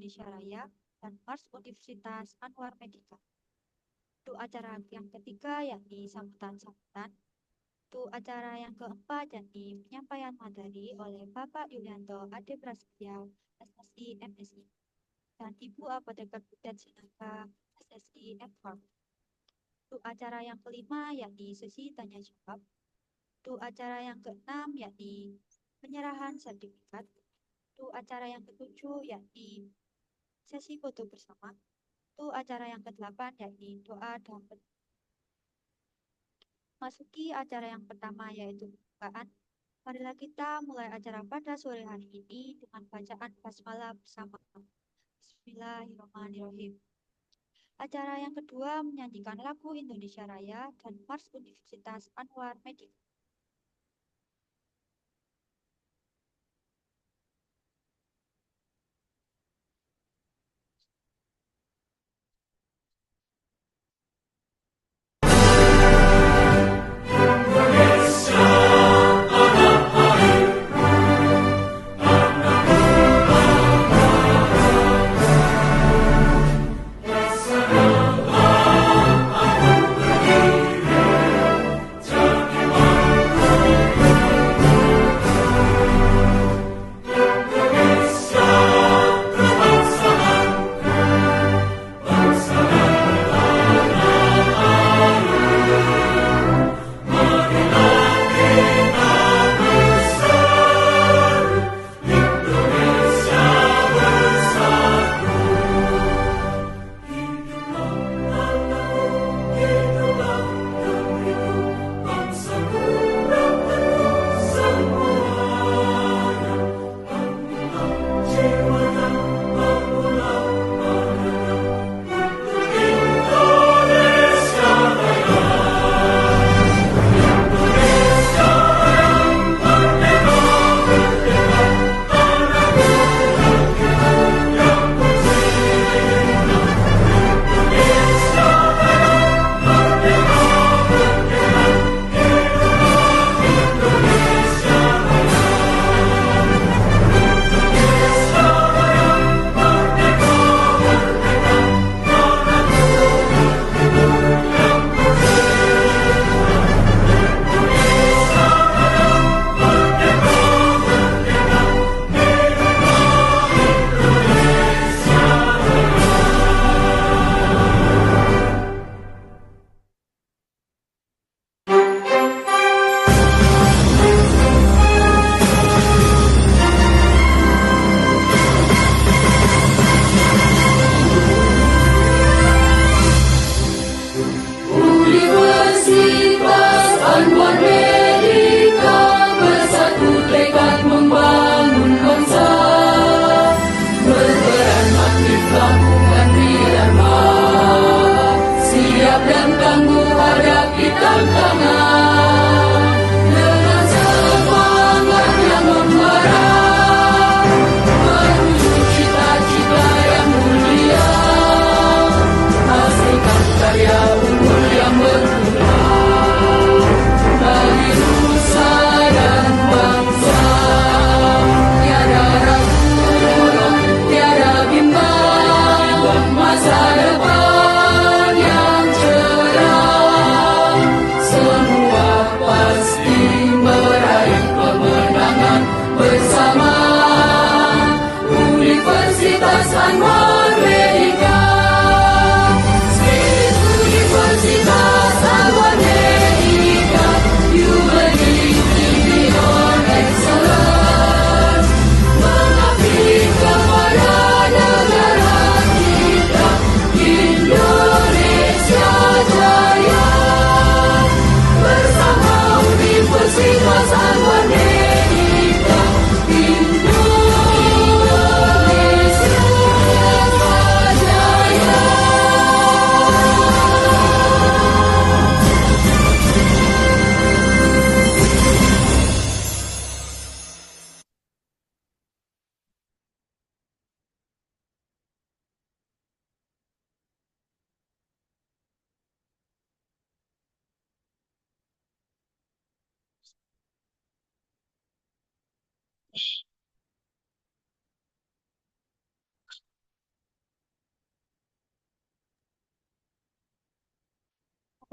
Indonesia Raya dan Mars Universitas Anwar Medika. Untuk acara yang ketiga yakni sambutan-sambutan. Untuk acara yang keempat yakni penyampaian materi oleh Bapak Yulianto Ade Prasetya, SSI MSI, dan Ibu Apoteker Butet Sinaka, SSI M Farm. Untuk acara yang kelima yakni sesi tanya jawab. Untuk acara yang keenam yakni penyerahan sertifikat. Untuk acara yang ketujuh yakni sesi foto bersama. Untuk acara yang kedelapan yakni doa dan masuki acara yang pertama yaitu pembukaan. Marilah kita mulai acara pada sore hari ini dengan bacaan basmalah bersama. Bismillahirrahmanirrahim. Acara yang kedua menyanyikan lagu Indonesia Raya dan Mars Universitas Anwar Medika.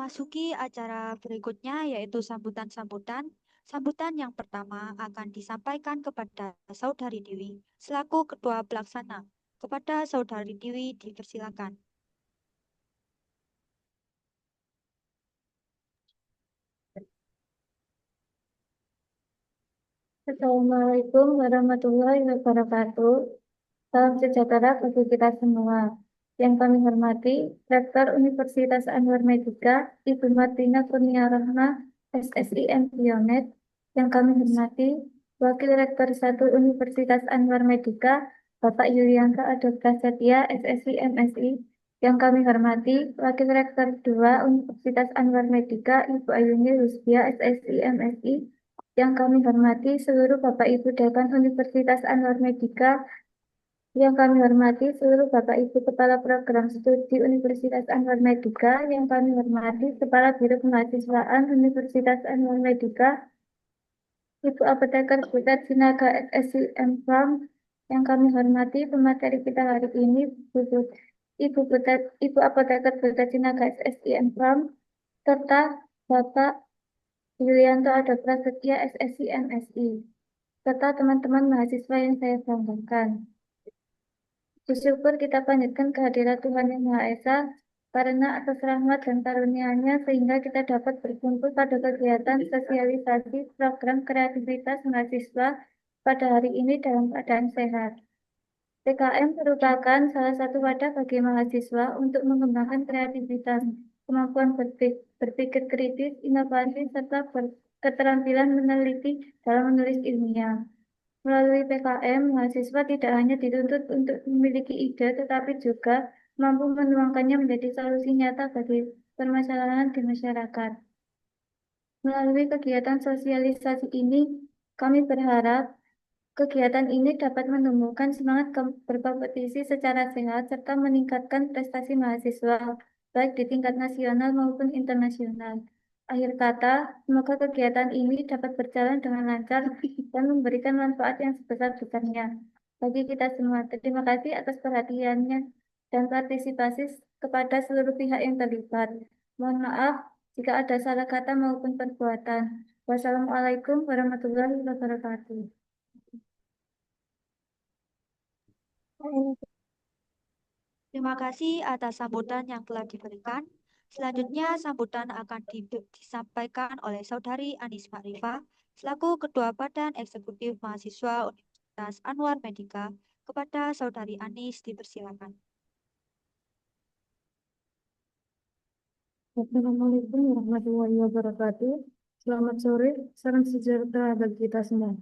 Masuki acara berikutnya yaitu sambutan-sambutan. Sambutan yang pertama akan disampaikan kepada Saudari Dewi selaku Ketua Pelaksana. Kepada Saudari Dewi dipersilakan. Assalamualaikum warahmatullahi wabarakatuh. Salam sejahtera bagi kita semua. Yang kami hormati, Rektor Universitas Anwar Medika, Ibu Martina Kurnia Rahma, SSIM Biomed. Yang kami hormati, Wakil Rektor 1 Universitas Anwar Medika, Bapak Yulianto Ado Prasetya, SSI MSI. Yang kami hormati, Wakil Rektor 2 Universitas Anwar Medika, Ibu Ayuni Rusdia, SSI MSI. Yang kami hormati seluruh Bapak Ibu Dekan Universitas Anwar Medika, yang kami hormati seluruh Bapak Ibu Kepala Program Studi Universitas Anwar Medika, yang kami hormati Kepala Biro Kemahasiswaan Universitas Anwar Medika, Ibu Apoteker Butet Sinaga SSI M.Farm, yang kami hormati pemateri kita hari ini, Ibu Apoteker Butet Sinaga SSI M.Farm, serta Bapak Yulianto Ada Prasetya SSI MSI, serta teman-teman mahasiswa yang saya banggakan. Bersyukur kita panjatkan kehadirat Tuhan Yang Maha Esa, karena atas rahmat dan karunia-Nya sehingga kita dapat berkumpul pada kegiatan sosialisasi program kreativitas mahasiswa pada hari ini dalam keadaan sehat. PKM merupakan salah satu wadah bagi mahasiswa untuk mengembangkan kreativitas, kemampuan berpikir kritis, inovasi, serta keterampilan meneliti dalam menulis ilmiah. Melalui PKM, mahasiswa tidak hanya dituntut untuk memiliki ide, tetapi juga mampu menuangkannya menjadi solusi nyata bagi permasalahan di masyarakat. Melalui kegiatan sosialisasi ini, kami berharap kegiatan ini dapat menumbuhkan semangat berkompetisi secara sehat serta meningkatkan prestasi mahasiswa, baik di tingkat nasional maupun internasional. Akhir kata, semoga kegiatan ini dapat berjalan dengan lancar dan memberikan manfaat yang sebesar-besarnya bagi kita semua. Terima kasih atas perhatiannya dan partisipasi kepada seluruh pihak yang terlibat. Mohon maaf jika ada salah kata maupun perbuatan. Wassalamualaikum warahmatullahi wabarakatuh. Terima kasih atas sambutan yang telah diberikan. Selanjutnya, sambutan akan disampaikan oleh Saudari Anis Makrifah selaku Ketua Badan Eksekutif Mahasiswa Universitas Anwar Medika. Kepada Saudari Anis dipersilakan. Assalamualaikum warahmatullahi wabarakatuh. Selamat sore, salam sejahtera bagi kita semua.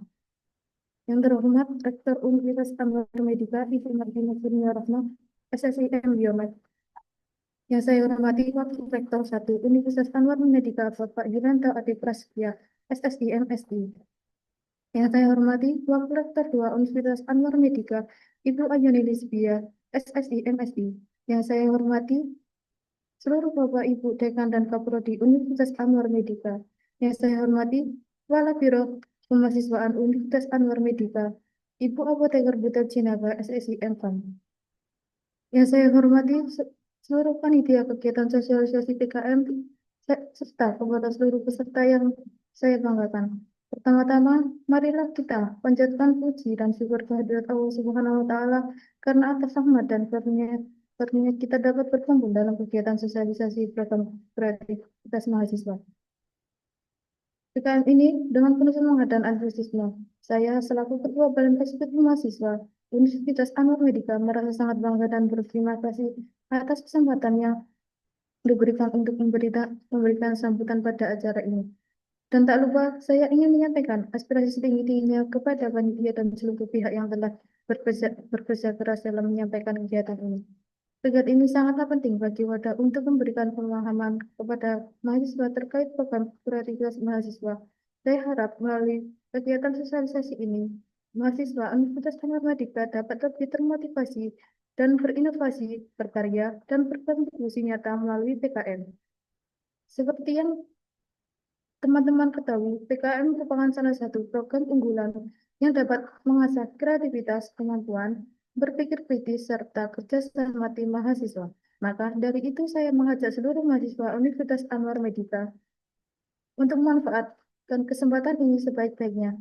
Yang terhormat Rektor Universitas Anwar Medika, Ibu Martina Kurnia Rahma, SSIM Biomed. Yang saya hormati Wakil Rektor 1 Universitas Anwar Medika, Bapak Yulianto Adi Prasetya, SSIM SI. Yang saya hormati Wakil Rektor 2 Universitas Anwar Medika, Ibu Ayuni Lisbia, SSIM SI. Yang saya hormati seluruh Bapak Ibu Dekan dan Kaprodi Universitas Anwar Medika. Yang saya hormati Kepala Biro Kemahasiswaan Universitas Anwar Medika, Ibu Apoteker Butet Sinaga SSI M.Farm. Yang saya hormati seluruh panitia kegiatan sosialisasi PKM serta kepada seluruh peserta yang saya banggakan. Pertama-tama, marilah kita panjatkan puji dan syukur kehadirat Allah Subhanahu wa Ta'ala karena atas rahmat dan karunia kita dapat berkumpul dalam kegiatan sosialisasi program kreativitas mahasiswa. PKM ini dengan penuh semangat dan antusiasme, saya selaku Ketua Badan Eksekutif Mahasiswa Universitas Anwar Medika merasa sangat bangga dan berterima kasih atas kesempatan yang diberikan untuk memberikan sambutan pada acara ini. Dan tak lupa, saya ingin menyampaikan aspirasi setinggi-tingginya kepada panitia dan seluruh pihak yang telah bekerja keras dalam menyampaikan kegiatan ini. Kegiatan ini sangatlah penting bagi wadah untuk memberikan pemahaman kepada mahasiswa terkait program kreativitas mahasiswa. Saya harap melalui kegiatan sosialisasi ini, mahasiswa Universitas Anwar Medika dapat lebih termotivasi dan berinovasi, berkarya, dan berkontribusi nyata melalui PKM. Seperti yang teman-teman ketahui, PKM merupakan salah satu program unggulan yang dapat mengasah kreativitas, kemampuan, berpikir kritis, serta kerjasama tim mahasiswa. Maka dari itu saya mengajak seluruh mahasiswa Universitas Anwar Medika untuk memanfaatkan kesempatan ini sebaik-baiknya,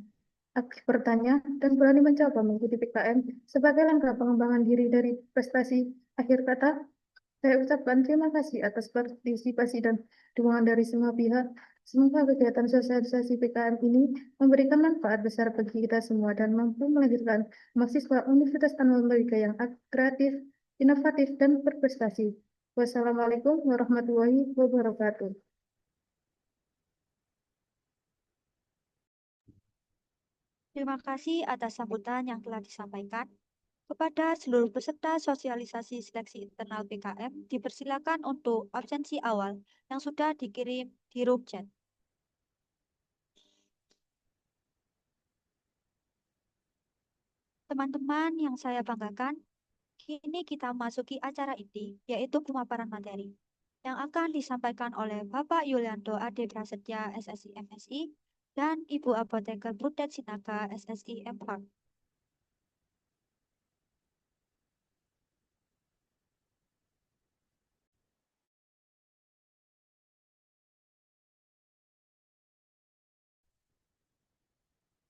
aktif bertanya, dan berani mencoba mengikuti PKM sebagai langkah pengembangan diri dari prestasi. Akhir kata, saya ucapkan terima kasih atas partisipasi dan dukungan dari semua pihak. Semoga kegiatan sosialisasi PKM ini memberikan manfaat besar bagi kita semua dan mampu melahirkan mahasiswa Universitas Anwar Medika yang kreatif, inovatif, dan berprestasi. Wassalamualaikum warahmatullahi wabarakatuh. Terima kasih atas sambutan yang telah disampaikan. Kepada seluruh peserta sosialisasi seleksi internal PKM, dipersilakan untuk absensi awal yang sudah dikirim di grup chat. Teman-teman yang saya banggakan, kini kita masuki acara inti, yaitu pemaparan materi, yang akan disampaikan oleh Bapak Yulianto Ade Prasetya, SSI MSI, dan Ibu Apoteker Butet Sinaka, SSI MFARM.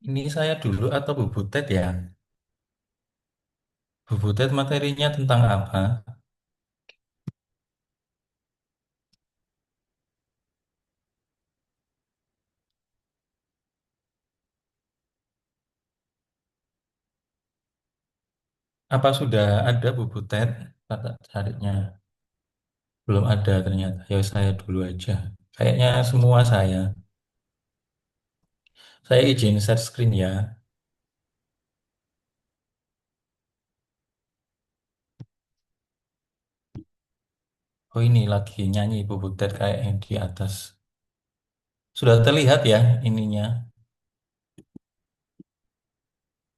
Ini saya dulu atau Bu Butet ya? Bu Butet materinya tentang apa? Apa sudah ada Bu Butet? Kata caranya. Belum ada ternyata. Ya saya dulu aja. Kayaknya semua saya. Saya izin share screen ya. Oh ini lagi nyanyi Bu Butet kayak yang di atas. Sudah terlihat ya ininya.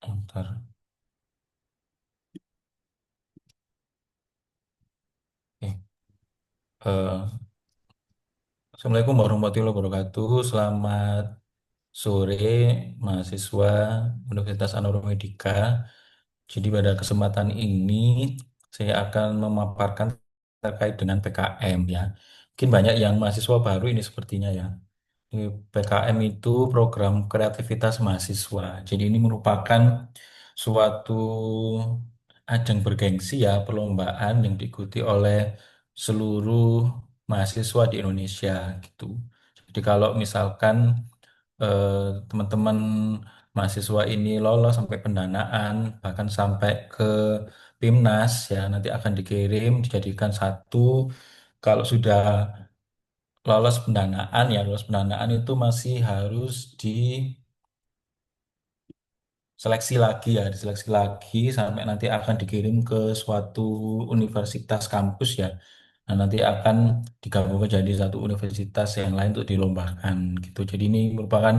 Ntar. Eh, eh, Assalamualaikum warahmatullahi wabarakatuh. Selamat sore mahasiswa Universitas Anwar Medika. Jadi pada kesempatan ini saya akan memaparkan terkait dengan PKM ya. Mungkin banyak yang mahasiswa baru ini sepertinya ya. Ini PKM itu program kreativitas mahasiswa. Jadi ini merupakan suatu ajang bergengsi ya, perlombaan yang diikuti oleh seluruh mahasiswa di Indonesia gitu. Jadi kalau misalkan eh, teman-teman mahasiswa ini lolos sampai pendanaan, bahkan sampai ke PIMNAS ya, nanti akan dikirim, dijadikan satu. Kalau sudah lolos pendanaan itu masih harus diseleksi lagi ya, diseleksi lagi sampai nanti akan dikirim ke suatu universitas kampus ya. Nah, nanti akan digabungkan jadi satu universitas yang lain untuk dilombakan gitu. Jadi ini merupakan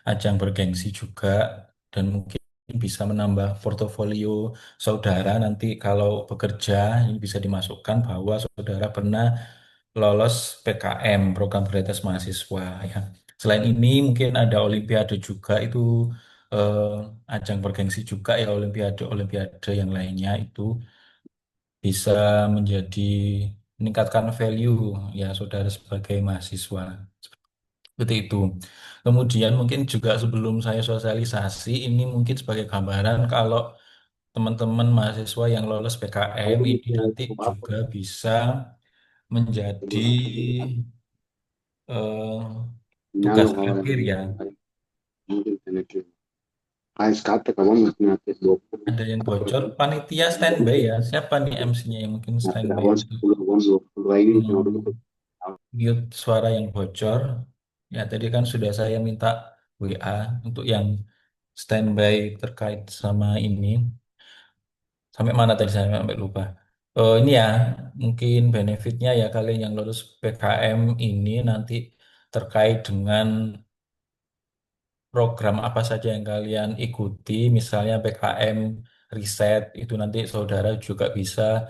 ajang bergengsi juga dan mungkin bisa menambah portofolio saudara nanti kalau bekerja ini bisa dimasukkan bahwa saudara pernah lolos PKM program prioritas mahasiswa ya. Selain ini mungkin ada Olimpiade juga itu ajang bergengsi juga ya Olimpiade yang lainnya itu bisa menjadi meningkatkan value ya saudara sebagai mahasiswa. Seperti itu. Kemudian mungkin juga sebelum saya sosialisasi ini mungkin sebagai gambaran kalau teman-teman mahasiswa yang lolos PKM ini nanti juga bisa menjadi eh, tugas akhir ya. Ada yang bocor, panitia standby ya. Siapa nih MC-nya yang mungkin standby itu? Hmm, mute suara yang bocor. Ya, tadi kan sudah saya minta WA untuk yang standby terkait sama ini. Sampai mana tadi saya sampai lupa. Oh, ini ya, mungkin benefitnya ya kalian yang lulus PKM ini nanti terkait dengan program apa saja yang kalian ikuti, misalnya PKM riset, itu nanti saudara juga bisa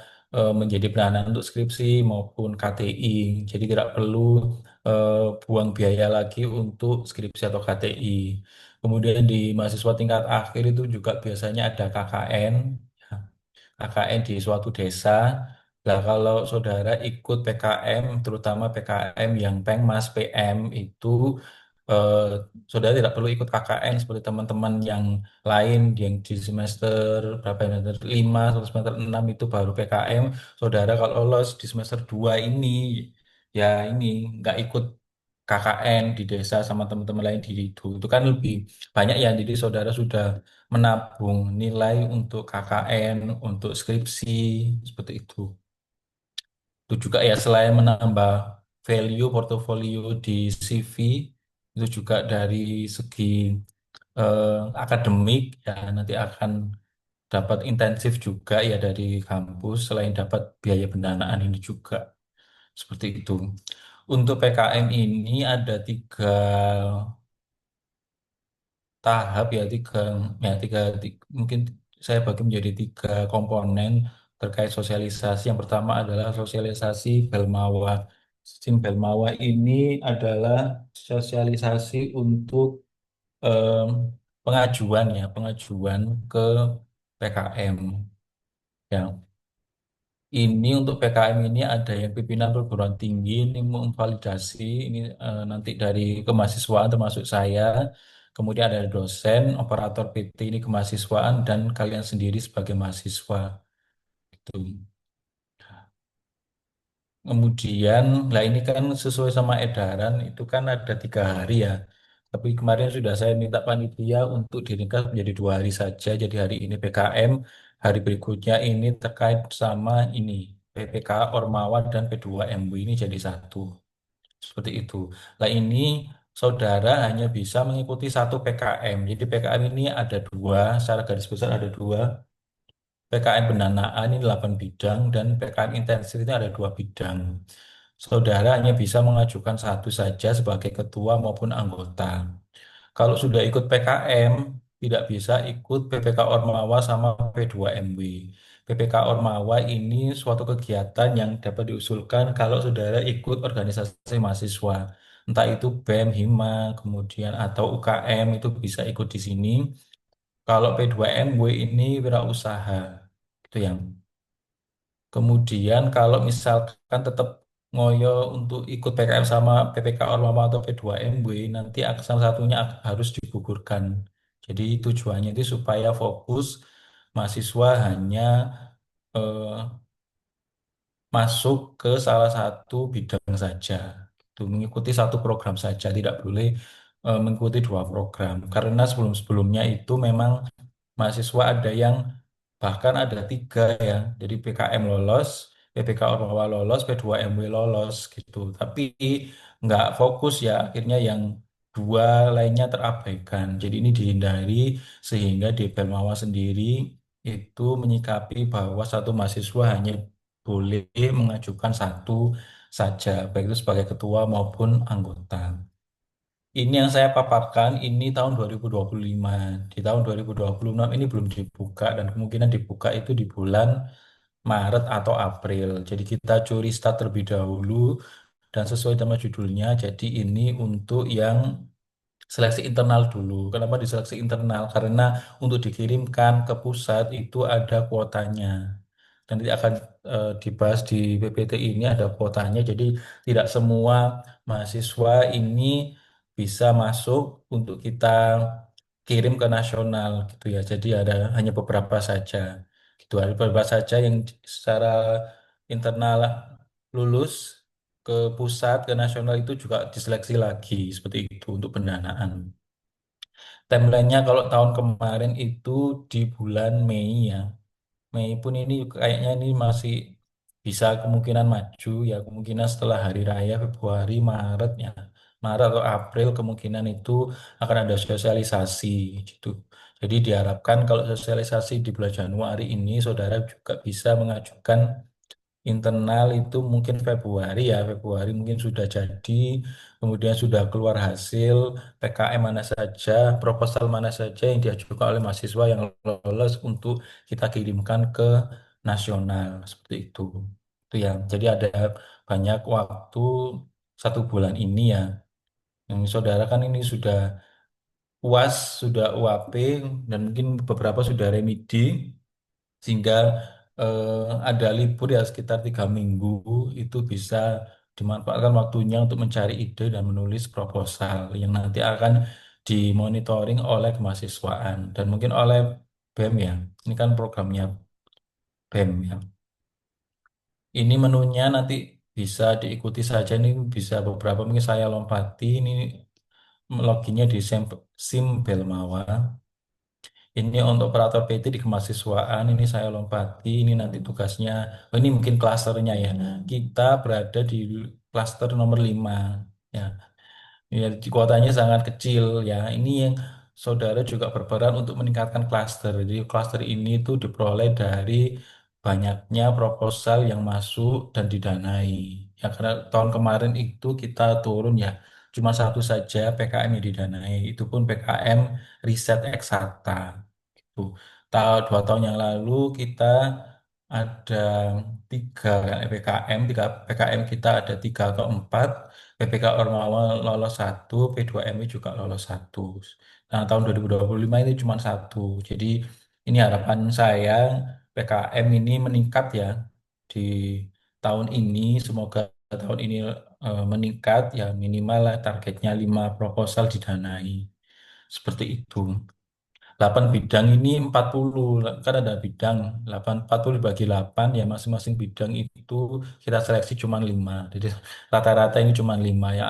menjadi penahanan untuk skripsi maupun KTI. Jadi tidak perlu eh, buang biaya lagi untuk skripsi atau KTI. Kemudian di mahasiswa tingkat akhir itu juga biasanya ada KKN, KKN di suatu desa, Nah, kalau saudara ikut PKM, terutama PKM yang Pengmas PM itu, eh, saudara tidak perlu ikut KKN seperti teman-teman yang lain yang di semester berapa ya, semester 5 atau semester 6 itu baru PKM. Saudara kalau lolos di semester 2 ini, ya ini nggak ikut KKN di desa sama teman-teman lain di itu kan lebih banyak ya. Jadi saudara sudah menabung nilai untuk KKN, untuk skripsi, seperti itu. Itu juga ya selain menambah value portofolio di CV, itu juga dari segi akademik ya nanti akan dapat intensif juga ya dari kampus selain dapat biaya pendanaan ini juga seperti itu. Untuk PKM ini ada tahap ya mungkin saya bagi menjadi tiga komponen terkait sosialisasi. Yang pertama adalah sosialisasi Belmawa. Sistem Belmawa ini adalah sosialisasi untuk em, pengajuan ke PKM. Ya, ini untuk PKM ini ada yang pimpinan perguruan tinggi ini memvalidasi ini nanti dari kemahasiswaan termasuk saya, kemudian ada dosen, operator PT ini kemahasiswaan dan kalian sendiri sebagai mahasiswa itu. Kemudian, lah ini kan sesuai sama edaran itu kan ada 3 hari ya. Tapi kemarin sudah saya minta panitia untuk diringkas menjadi 2 hari saja. Jadi hari ini PKM, hari berikutnya ini terkait sama ini PPK Ormawa dan P2MW ini jadi satu. Seperti itu. Lah ini saudara hanya bisa mengikuti satu PKM. Jadi PKM ini ada dua, secara garis besar ada dua. PKM pendanaan ini 8 bidang dan PKM intensif itu ada 2 bidang. Saudara hanya bisa mengajukan satu saja sebagai ketua maupun anggota. Kalau sudah ikut PKM, tidak bisa ikut PPK Ormawa sama P2MW. PPK Ormawa ini suatu kegiatan yang dapat diusulkan kalau saudara ikut organisasi mahasiswa. Entah itu BEM, HIMA, kemudian atau UKM itu bisa ikut di sini. Kalau P2MW ini wirausaha. Itu yang. Kemudian kalau misalkan tetap ngoyo untuk ikut PKM sama PPK Ormama atau P2MW, nanti salah satunya harus digugurkan. Jadi tujuannya itu supaya fokus mahasiswa hanya eh, masuk ke salah satu bidang saja. Itu mengikuti satu program saja, tidak boleh mengikuti 2 program. Karena sebelum-sebelumnya itu memang mahasiswa ada yang bahkan ada 3 ya. Jadi PKM lolos, PPK Ormawa lolos, P2MW lolos gitu. Tapi nggak fokus ya, akhirnya yang 2 lainnya terabaikan. Jadi ini dihindari sehingga di Belmawa sendiri itu menyikapi bahwa satu mahasiswa hanya boleh mengajukan satu saja, baik itu sebagai ketua maupun anggota. Ini yang saya paparkan ini tahun 2025. Di tahun 2026 ini belum dibuka dan kemungkinan dibuka itu di bulan Maret atau April. Jadi kita curi start terlebih dahulu dan sesuai sama judulnya. Jadi ini untuk yang seleksi internal dulu. Kenapa diseleksi internal? Karena untuk dikirimkan ke pusat itu ada kuotanya. Dan nanti akan dibahas di PPT ini ada kuotanya. Jadi tidak semua mahasiswa ini bisa masuk untuk kita kirim ke nasional gitu ya. Jadi ada hanya beberapa saja. Gitu ada beberapa saja yang secara internal lulus ke pusat ke nasional itu juga diseleksi lagi seperti itu untuk pendanaan. Timelinenya kalau tahun kemarin itu di bulan Mei ya. Mei pun ini kayaknya ini masih bisa kemungkinan maju ya, kemungkinan setelah hari raya Februari, Maret ya. Maret atau April kemungkinan itu akan ada sosialisasi gitu. Jadi diharapkan kalau sosialisasi di bulan Januari ini saudara juga bisa mengajukan internal itu mungkin Februari ya, Februari mungkin sudah jadi, kemudian sudah keluar hasil PKM mana saja, proposal mana saja yang diajukan oleh mahasiswa yang lolos untuk kita kirimkan ke nasional seperti itu. Itu ya. Jadi ada banyak waktu 1 bulan ini ya. Yang saudara kan ini sudah UAS, sudah UAP dan mungkin beberapa sudah remedi sehingga ada libur ya sekitar 3 minggu, itu bisa dimanfaatkan waktunya untuk mencari ide dan menulis proposal yang nanti akan dimonitoring oleh kemahasiswaan dan mungkin oleh BEM ya. Ini kan programnya BEM ya. Ini menunya nanti bisa diikuti saja, ini bisa beberapa mungkin saya lompati. Ini loginnya di SIM Belmawa. Ini untuk operator PT di kemahasiswaan, ini saya lompati, ini nanti tugasnya, oh ini mungkin klasternya ya. Kita berada di klaster nomor 5. Ya, ya, di kuotanya sangat kecil ya. Ini yang saudara juga berperan untuk meningkatkan klaster. Jadi klaster ini tuh diperoleh dari banyaknya proposal yang masuk dan didanai. Ya karena tahun kemarin itu kita turun ya, cuma satu saja PKM yang didanai. Itu pun PKM riset eksakta. Tuh, 2 tahun yang lalu kita ada 3 PKM, 3 PKM kita ada 3 atau 4. PPK Ormawa lolos 1, P2MI juga lolos 1. Nah, tahun 2025 ini cuma satu. Jadi ini harapan saya PKM ini meningkat ya di tahun ini. Semoga tahun ini meningkat ya minimal lah targetnya 5 proposal didanai. Seperti itu. 8 bidang ini 40 kan ada bidang 40 bagi 8 ya masing-masing bidang itu kita seleksi cuma 5. Jadi rata-rata ini cuma 5 yang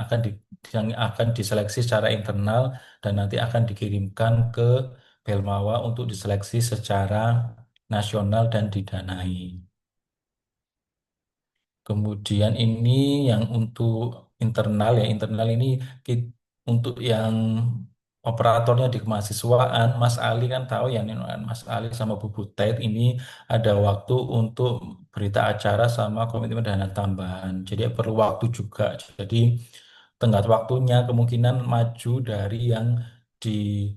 akan diseleksi secara internal dan nanti akan dikirimkan ke Belmawa untuk diseleksi secara nasional dan didanai. Kemudian ini yang untuk internal ya, internal ini untuk yang operatornya di kemahasiswaan, Mas Ali kan tahu ya, nih, Mas Ali sama Bu Butet ini ada waktu untuk berita acara sama komitmen dana tambahan. Jadi perlu waktu juga. Jadi tenggat waktunya kemungkinan maju dari yang di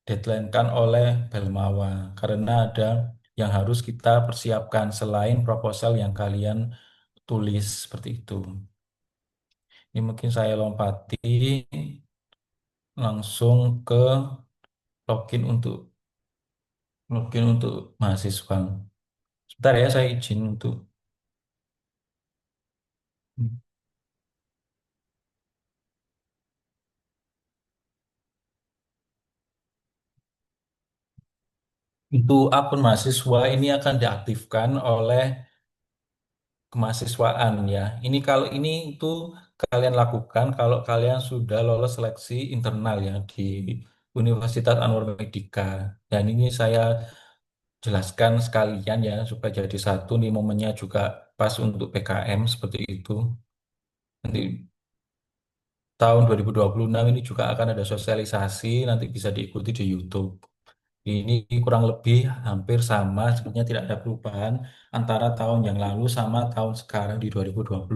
deadline-kan oleh Belmawa karena ada yang harus kita persiapkan selain proposal yang kalian tulis seperti itu. Ini mungkin saya lompati langsung ke login untuk mahasiswa. Sebentar ya, saya izin untuk akun mahasiswa ini akan diaktifkan oleh kemahasiswaan ya. Ini kalau ini itu kalian lakukan kalau kalian sudah lolos seleksi internal ya di Universitas Anwar Medika. Dan ini saya jelaskan sekalian ya supaya jadi satu nih momennya juga pas untuk PKM seperti itu. Nanti tahun 2026 ini juga akan ada sosialisasi nanti bisa diikuti di YouTube. Ini kurang lebih hampir sama, sebenarnya tidak ada perubahan antara tahun yang lalu sama tahun sekarang di 2026.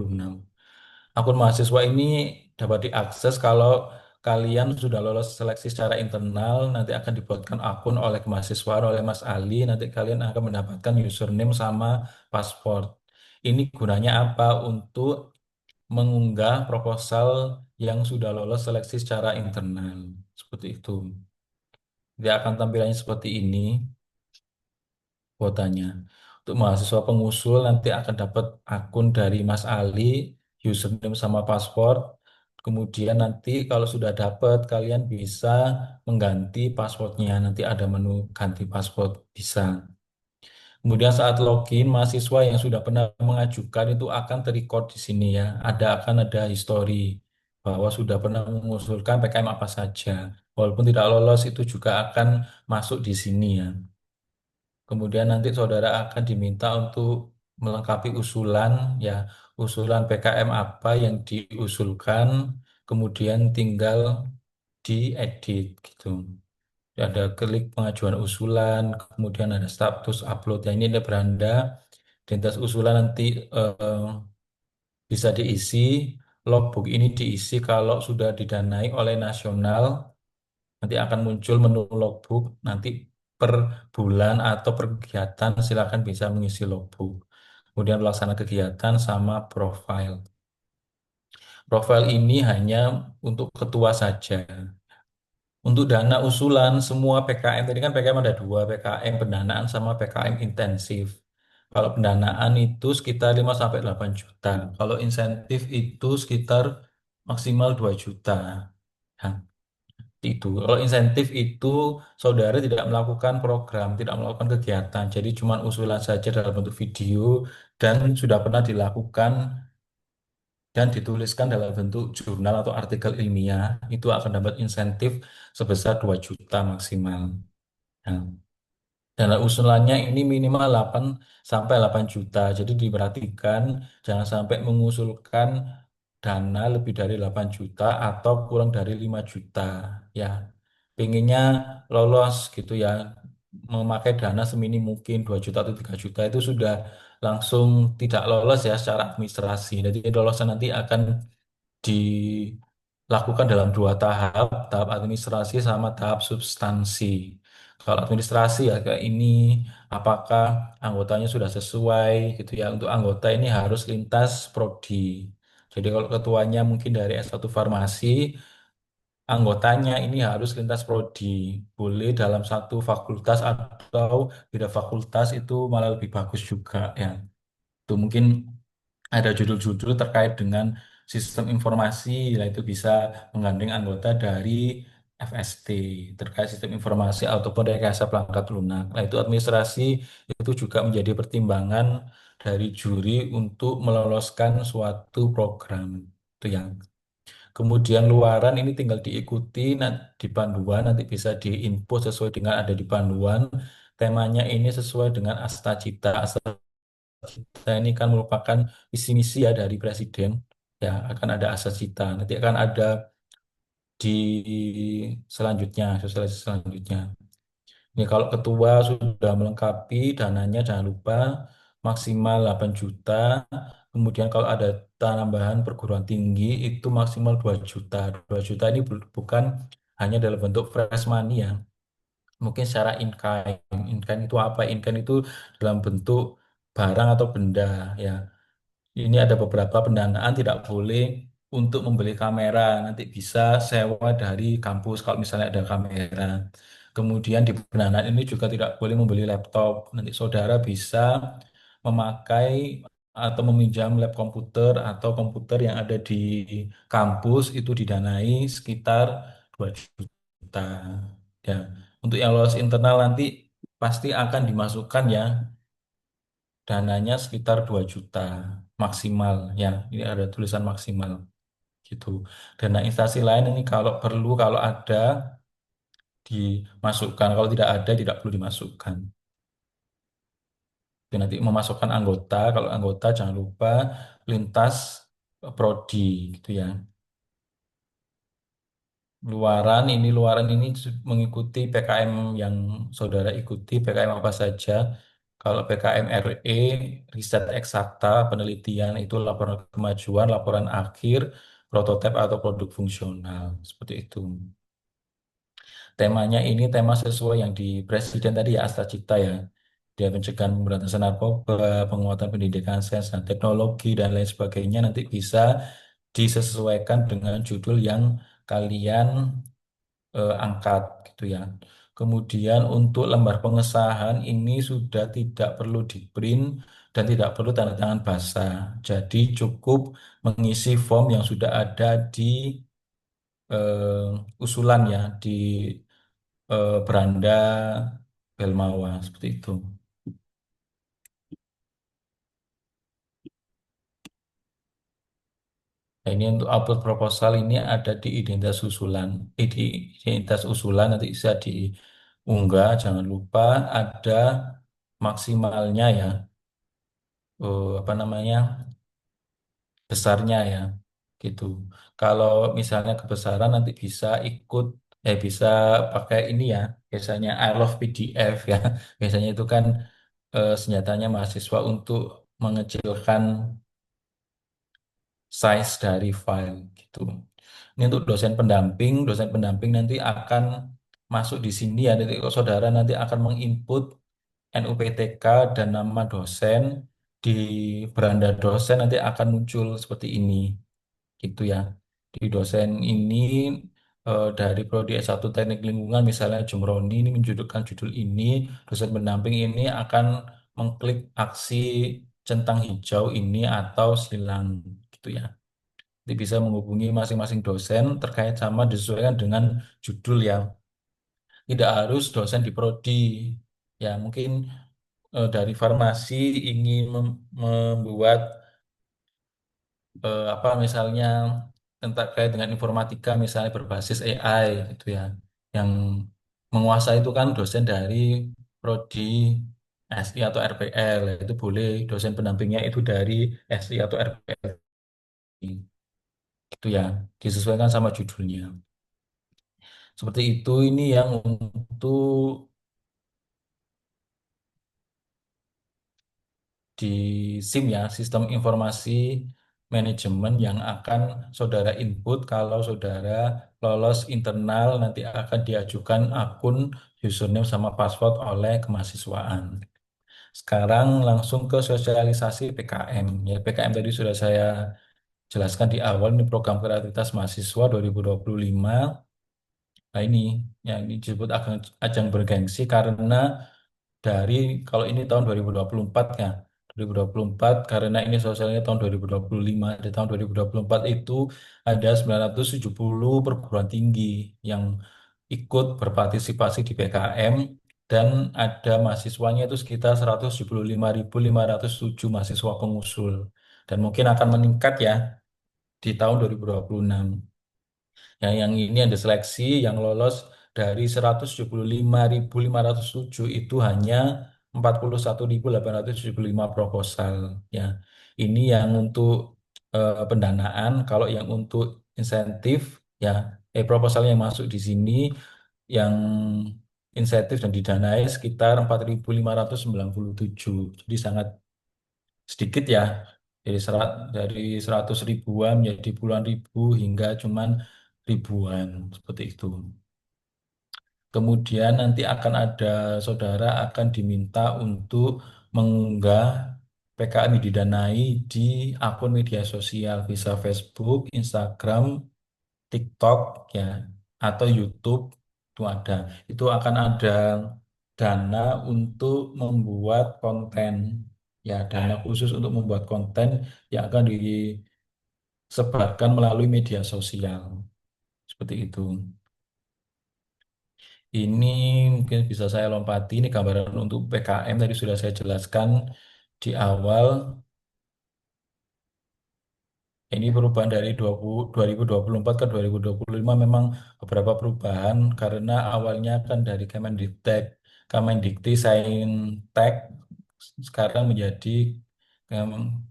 Akun mahasiswa ini dapat diakses kalau kalian sudah lolos seleksi secara internal, nanti akan dibuatkan akun oleh kemahasiswaan oleh Mas Ali, nanti kalian akan mendapatkan username sama paspor. Ini gunanya apa? Untuk mengunggah proposal yang sudah lolos seleksi secara internal. Seperti itu. Dia akan tampilannya seperti ini kuotanya. Untuk mahasiswa pengusul nanti akan dapat akun dari Mas Ali, username sama password. Kemudian nanti kalau sudah dapat kalian bisa mengganti passwordnya. Nanti ada menu ganti password bisa. Kemudian saat login mahasiswa yang sudah pernah mengajukan itu akan terrecord di sini ya. Akan ada histori bahwa sudah pernah mengusulkan PKM apa saja. Walaupun tidak lolos itu juga akan masuk di sini ya. Kemudian nanti saudara akan diminta untuk melengkapi usulan ya, usulan PKM apa yang diusulkan, kemudian tinggal diedit gitu. Ada klik pengajuan usulan, kemudian ada status upload. Ya, ini ada beranda, identitas usulan nanti bisa diisi, logbook ini diisi kalau sudah didanai oleh nasional. Nanti akan muncul menu logbook, nanti per bulan atau per kegiatan silakan bisa mengisi logbook. Kemudian pelaksana kegiatan sama profile. Profile ini hanya untuk ketua saja. Untuk dana usulan semua PKM, tadi kan PKM ada 2, PKM pendanaan sama PKM intensif. Kalau pendanaan itu sekitar 5 sampai 8 juta. Kalau insentif itu sekitar maksimal 2 juta. Ya, itu. Kalau insentif itu saudara tidak melakukan program, tidak melakukan kegiatan. Jadi cuma usulan saja dalam bentuk video dan sudah pernah dilakukan dan dituliskan dalam bentuk jurnal atau artikel ilmiah, itu akan dapat insentif sebesar 2 juta maksimal. Nah, dan usulannya ini minimal 8 sampai 8 juta. Jadi diperhatikan jangan sampai mengusulkan dana lebih dari 8 juta atau kurang dari 5 juta. Ya, pinginnya lolos gitu ya. Memakai dana seminim mungkin 2 juta atau 3 juta itu sudah langsung tidak lolos ya secara administrasi. Jadi lolosnya nanti akan dilakukan dalam dua tahap, tahap administrasi sama tahap substansi. Kalau administrasi ya kayak ini, apakah anggotanya sudah sesuai gitu ya. Untuk anggota ini harus lintas prodi. Jadi kalau ketuanya mungkin dari S1 Farmasi, anggotanya ini harus lintas prodi. Boleh dalam satu fakultas atau beda fakultas itu malah lebih bagus juga ya. Itu mungkin ada judul-judul terkait dengan sistem informasi, lah itu bisa menggandeng anggota dari FST terkait sistem informasi ataupun rekayasa perangkat lunak. Nah, itu administrasi itu juga menjadi pertimbangan dari juri untuk meloloskan suatu program. Itu yang kemudian luaran ini tinggal diikuti di panduan, nanti bisa diinput sesuai dengan ada di panduan. Temanya ini sesuai dengan Asta Cita. Cita ini kan merupakan visi misi ya dari presiden. Ya, akan ada asas cita. Nanti akan ada di selanjutnya, sosialisasi selanjutnya. Ini kalau ketua sudah melengkapi dananya jangan lupa maksimal 8 juta. Kemudian kalau ada tambahan perguruan tinggi itu maksimal 2 juta. 2 juta ini bukan hanya dalam bentuk fresh money ya. Mungkin secara in-kind. In-kind itu apa? In-kind itu dalam bentuk barang atau benda ya. Ini ada beberapa pendanaan tidak boleh untuk membeli kamera. Nanti bisa sewa dari kampus kalau misalnya ada kamera. Kemudian di pendanaan ini juga tidak boleh membeli laptop. Nanti saudara bisa memakai atau meminjam lab komputer atau komputer yang ada di kampus itu didanai sekitar 2 juta. Ya, untuk yang lolos internal nanti pasti akan dimasukkan ya dananya sekitar 2 juta maksimal ya. Ini ada tulisan maksimal gitu. Dana instansi lain ini kalau perlu kalau ada dimasukkan, kalau tidak ada tidak perlu dimasukkan. Jadi nanti memasukkan anggota, kalau anggota jangan lupa lintas prodi gitu ya. Luaran ini mengikuti PKM yang saudara ikuti, PKM apa saja. Kalau PKM RE, riset eksakta, penelitian itu laporan kemajuan, laporan akhir, prototipe atau produk fungsional. Seperti itu. Temanya ini tema sesuai yang di Presiden tadi ya, Asta Cipta ya. Dia pencegahan pemberantasan narkoba, penguatan pendidikan sains dan teknologi, dan lain sebagainya. Nanti bisa disesuaikan dengan judul yang kalian angkat gitu ya. Kemudian untuk lembar pengesahan ini sudah tidak perlu di print dan tidak perlu tanda tangan basah. Jadi cukup mengisi form yang sudah ada di usulan ya di beranda Belmawa seperti itu. Nah, ini untuk upload proposal ini ada di identitas usulan. Di identitas usulan nanti bisa diunggah. Jangan lupa ada maksimalnya ya. Apa namanya besarnya ya gitu. Kalau misalnya kebesaran nanti bisa ikut bisa pakai ini ya. Biasanya I love PDF ya. Biasanya itu kan senjatanya mahasiswa untuk mengecilkan size dari file gitu. Ini untuk dosen pendamping nanti akan masuk di sini ya. Jadi kalau saudara nanti akan menginput NUPTK dan nama dosen di beranda dosen nanti akan muncul seperti ini gitu ya. Di dosen ini dari prodi S1 Teknik Lingkungan misalnya Jumroni ini menjudulkan judul ini, dosen pendamping ini akan mengklik aksi centang hijau ini atau silang gitu ya. Jadi bisa menghubungi masing-masing dosen terkait sama disesuaikan dengan judul yang tidak harus dosen di prodi. Ya, mungkin dari farmasi ingin membuat apa misalnya tentang kait dengan informatika misalnya berbasis AI gitu ya. Yang menguasai itu kan dosen dari prodi SI atau RPL, itu boleh dosen pendampingnya itu dari SI atau RPL. Itu ya, disesuaikan sama judulnya. Seperti itu ini yang untuk di SIM ya, Sistem Informasi Manajemen yang akan saudara input kalau saudara lolos internal nanti akan diajukan akun username sama password oleh kemahasiswaan. Sekarang langsung ke sosialisasi PKM. Ya, PKM tadi sudah saya jelaskan di awal ini program kreativitas mahasiswa 2025. Nah ini yang ini disebut ajang bergengsi karena dari kalau ini tahun 2024 ya 2024 karena ini sosialnya tahun 2025 di tahun 2024 itu ada 970 perguruan tinggi yang ikut berpartisipasi di PKM dan ada mahasiswanya itu sekitar 175.507 mahasiswa pengusul dan mungkin akan meningkat ya di tahun 2026. Yang ini ada seleksi yang lolos dari 175.507 itu hanya 41.875 proposal ya. Ini yang untuk pendanaan, kalau yang untuk insentif ya proposal yang masuk di sini yang insentif dan didanai sekitar 4.597. Jadi sangat sedikit ya. Dari 100 ribuan menjadi puluhan ribu hingga cuman ribuan seperti itu. Kemudian nanti akan ada saudara akan diminta untuk mengunggah PKM yang didanai di akun media sosial, bisa Facebook, Instagram, TikTok ya, atau YouTube itu ada. Itu akan ada dana untuk membuat konten ya, dana khusus untuk membuat konten yang akan disebarkan melalui media sosial. Seperti itu. Ini mungkin bisa saya lompati, ini gambaran untuk PKM tadi sudah saya jelaskan di awal. Ini perubahan dari 2024 ke 2025 memang beberapa perubahan karena awalnya kan dari Kemendiktek, Kemendikti Saintek sekarang menjadi Kem-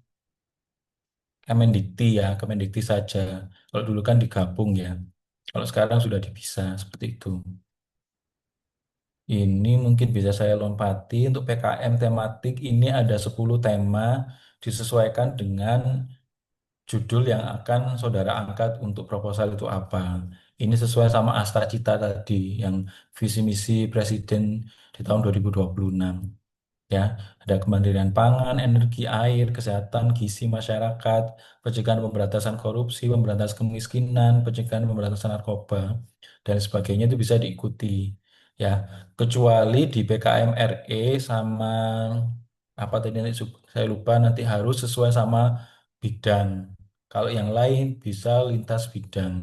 Kemendikti ya, Kemendikti saja. Kalau dulu kan digabung ya. Kalau sekarang sudah dipisah seperti itu. Ini mungkin bisa saya lompati untuk PKM tematik ini ada 10 tema disesuaikan dengan judul yang akan saudara angkat untuk proposal itu apa. Ini sesuai sama Astra Cita tadi yang visi misi Presiden di tahun 2026. Ya, ada kemandirian pangan, energi, air, kesehatan, gizi masyarakat, pencegahan pemberantasan korupsi, pemberantasan kemiskinan, pencegahan pemberantasan narkoba, dan sebagainya itu bisa diikuti. Ya, kecuali di PKM RE sama apa tadi nanti saya lupa nanti harus sesuai sama bidang. Kalau yang lain bisa lintas bidang.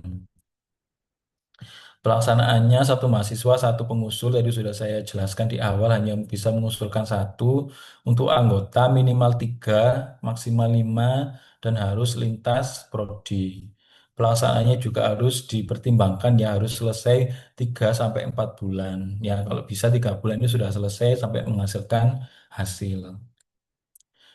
Pelaksanaannya satu mahasiswa, satu pengusul, tadi sudah saya jelaskan di awal hanya bisa mengusulkan satu, untuk anggota minimal tiga, maksimal lima, dan harus lintas prodi. Pelaksanaannya juga harus dipertimbangkan ya harus selesai 3 sampai 4 bulan. Ya kalau bisa 3 bulan ini sudah selesai sampai menghasilkan hasil.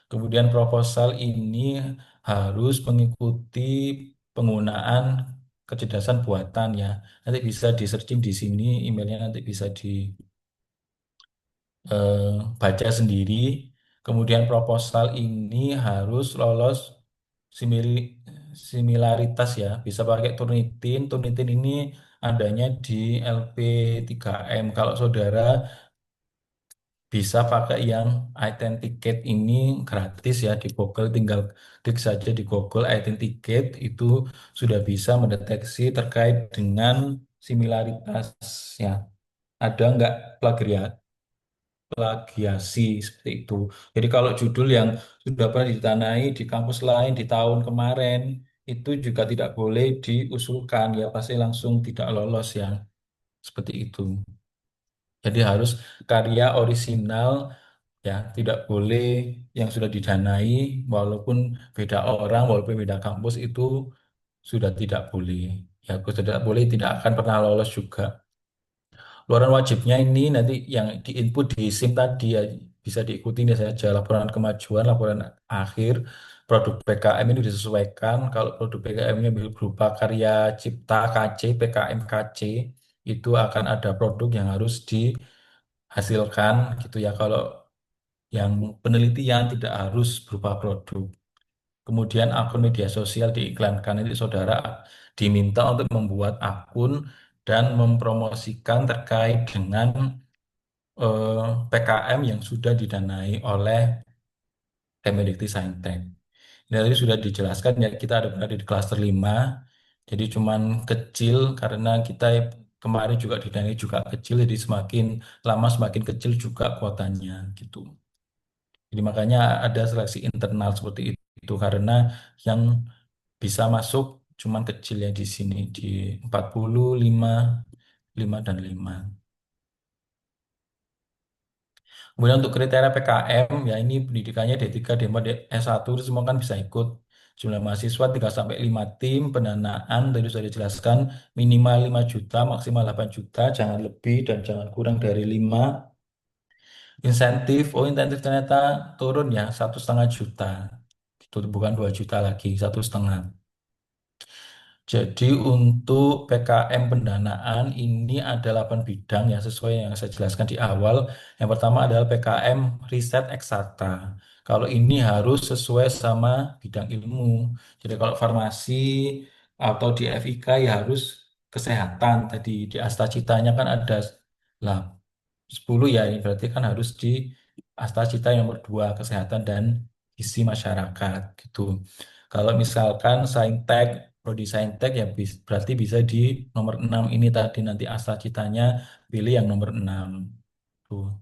Kemudian proposal ini harus mengikuti penggunaan kecerdasan buatan ya. Nanti bisa di searching di sini, emailnya nanti bisa dibaca sendiri. Kemudian proposal ini harus lolos simili- similaritas ya. Bisa pakai Turnitin. Turnitin ini adanya di LP3M. Kalau saudara bisa pakai yang Identicate ini gratis ya di Google, tinggal klik saja di Google Identicate itu sudah bisa mendeteksi terkait dengan similaritas ya. Ada nggak plagiat plagiasi seperti itu. Jadi kalau judul yang sudah pernah ditanai di kampus lain di tahun kemarin itu juga tidak boleh diusulkan ya pasti langsung tidak lolos ya seperti itu. Jadi harus karya orisinal ya tidak boleh yang sudah didanai walaupun beda orang walaupun beda kampus itu sudah tidak boleh. Ya, tidak boleh tidak akan pernah lolos juga. Luaran wajibnya ini nanti yang diinput di SIM tadi ya bisa diikuti ini saja laporan kemajuan, laporan akhir, produk PKM ini disesuaikan. Kalau produk PKM-nya berupa karya cipta KC, PKM KC itu akan ada produk yang harus dihasilkan gitu ya. Kalau yang penelitian tidak harus berupa produk. Kemudian akun media sosial diiklankan. Nanti saudara diminta untuk membuat akun dan mempromosikan terkait dengan PKM yang sudah didanai oleh Kemendikti Saintek. Ini tadi sudah dijelaskan ya kita ada berada di klaster 5. Jadi cuman kecil karena kita kemarin juga didanai juga kecil jadi semakin lama semakin kecil juga kuotanya gitu. Jadi makanya ada seleksi internal seperti itu karena yang bisa masuk cuman kecil ya di sini di 40, 5, 5 dan 5. Kemudian untuk kriteria PKM, ya ini pendidikannya D3, D4, S1 itu semua kan bisa ikut. Jumlah mahasiswa 3 sampai 5 tim, pendanaan tadi sudah dijelaskan minimal 5 juta, maksimal 8 juta, jangan lebih dan jangan kurang dari 5. Insentif, oh insentif ternyata turun ya 1,5 juta. Itu bukan 2 juta lagi, 1,5. Jadi untuk PKM pendanaan ini ada 8 bidang yang sesuai yang saya jelaskan di awal. Yang pertama adalah PKM riset eksakta. Kalau ini harus sesuai sama bidang ilmu. Jadi kalau farmasi atau di FIK ya harus kesehatan. Tadi di Astacitanya kan ada lah 10 ya, ini berarti kan harus di Astacita yang nomor 2 kesehatan dan gizi masyarakat gitu. Kalau misalkan Saintek, prodi Saintek ya berarti bisa di nomor 6 ini tadi nanti Astacitanya pilih yang nomor 6. Tuh.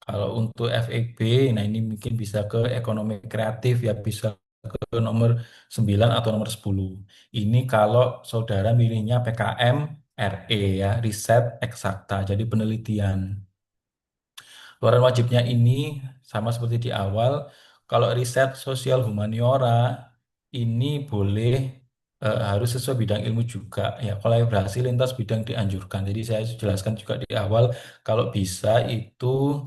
Kalau untuk FEB, nah ini mungkin bisa ke ekonomi kreatif ya bisa ke nomor 9 atau nomor 10. Ini kalau saudara milihnya PKM RE ya, riset eksakta, jadi penelitian. Luaran wajibnya ini sama seperti di awal, kalau riset sosial humaniora ini boleh harus sesuai bidang ilmu juga ya. Kolaborasi lintas bidang dianjurkan. Jadi saya jelaskan juga di awal kalau bisa itu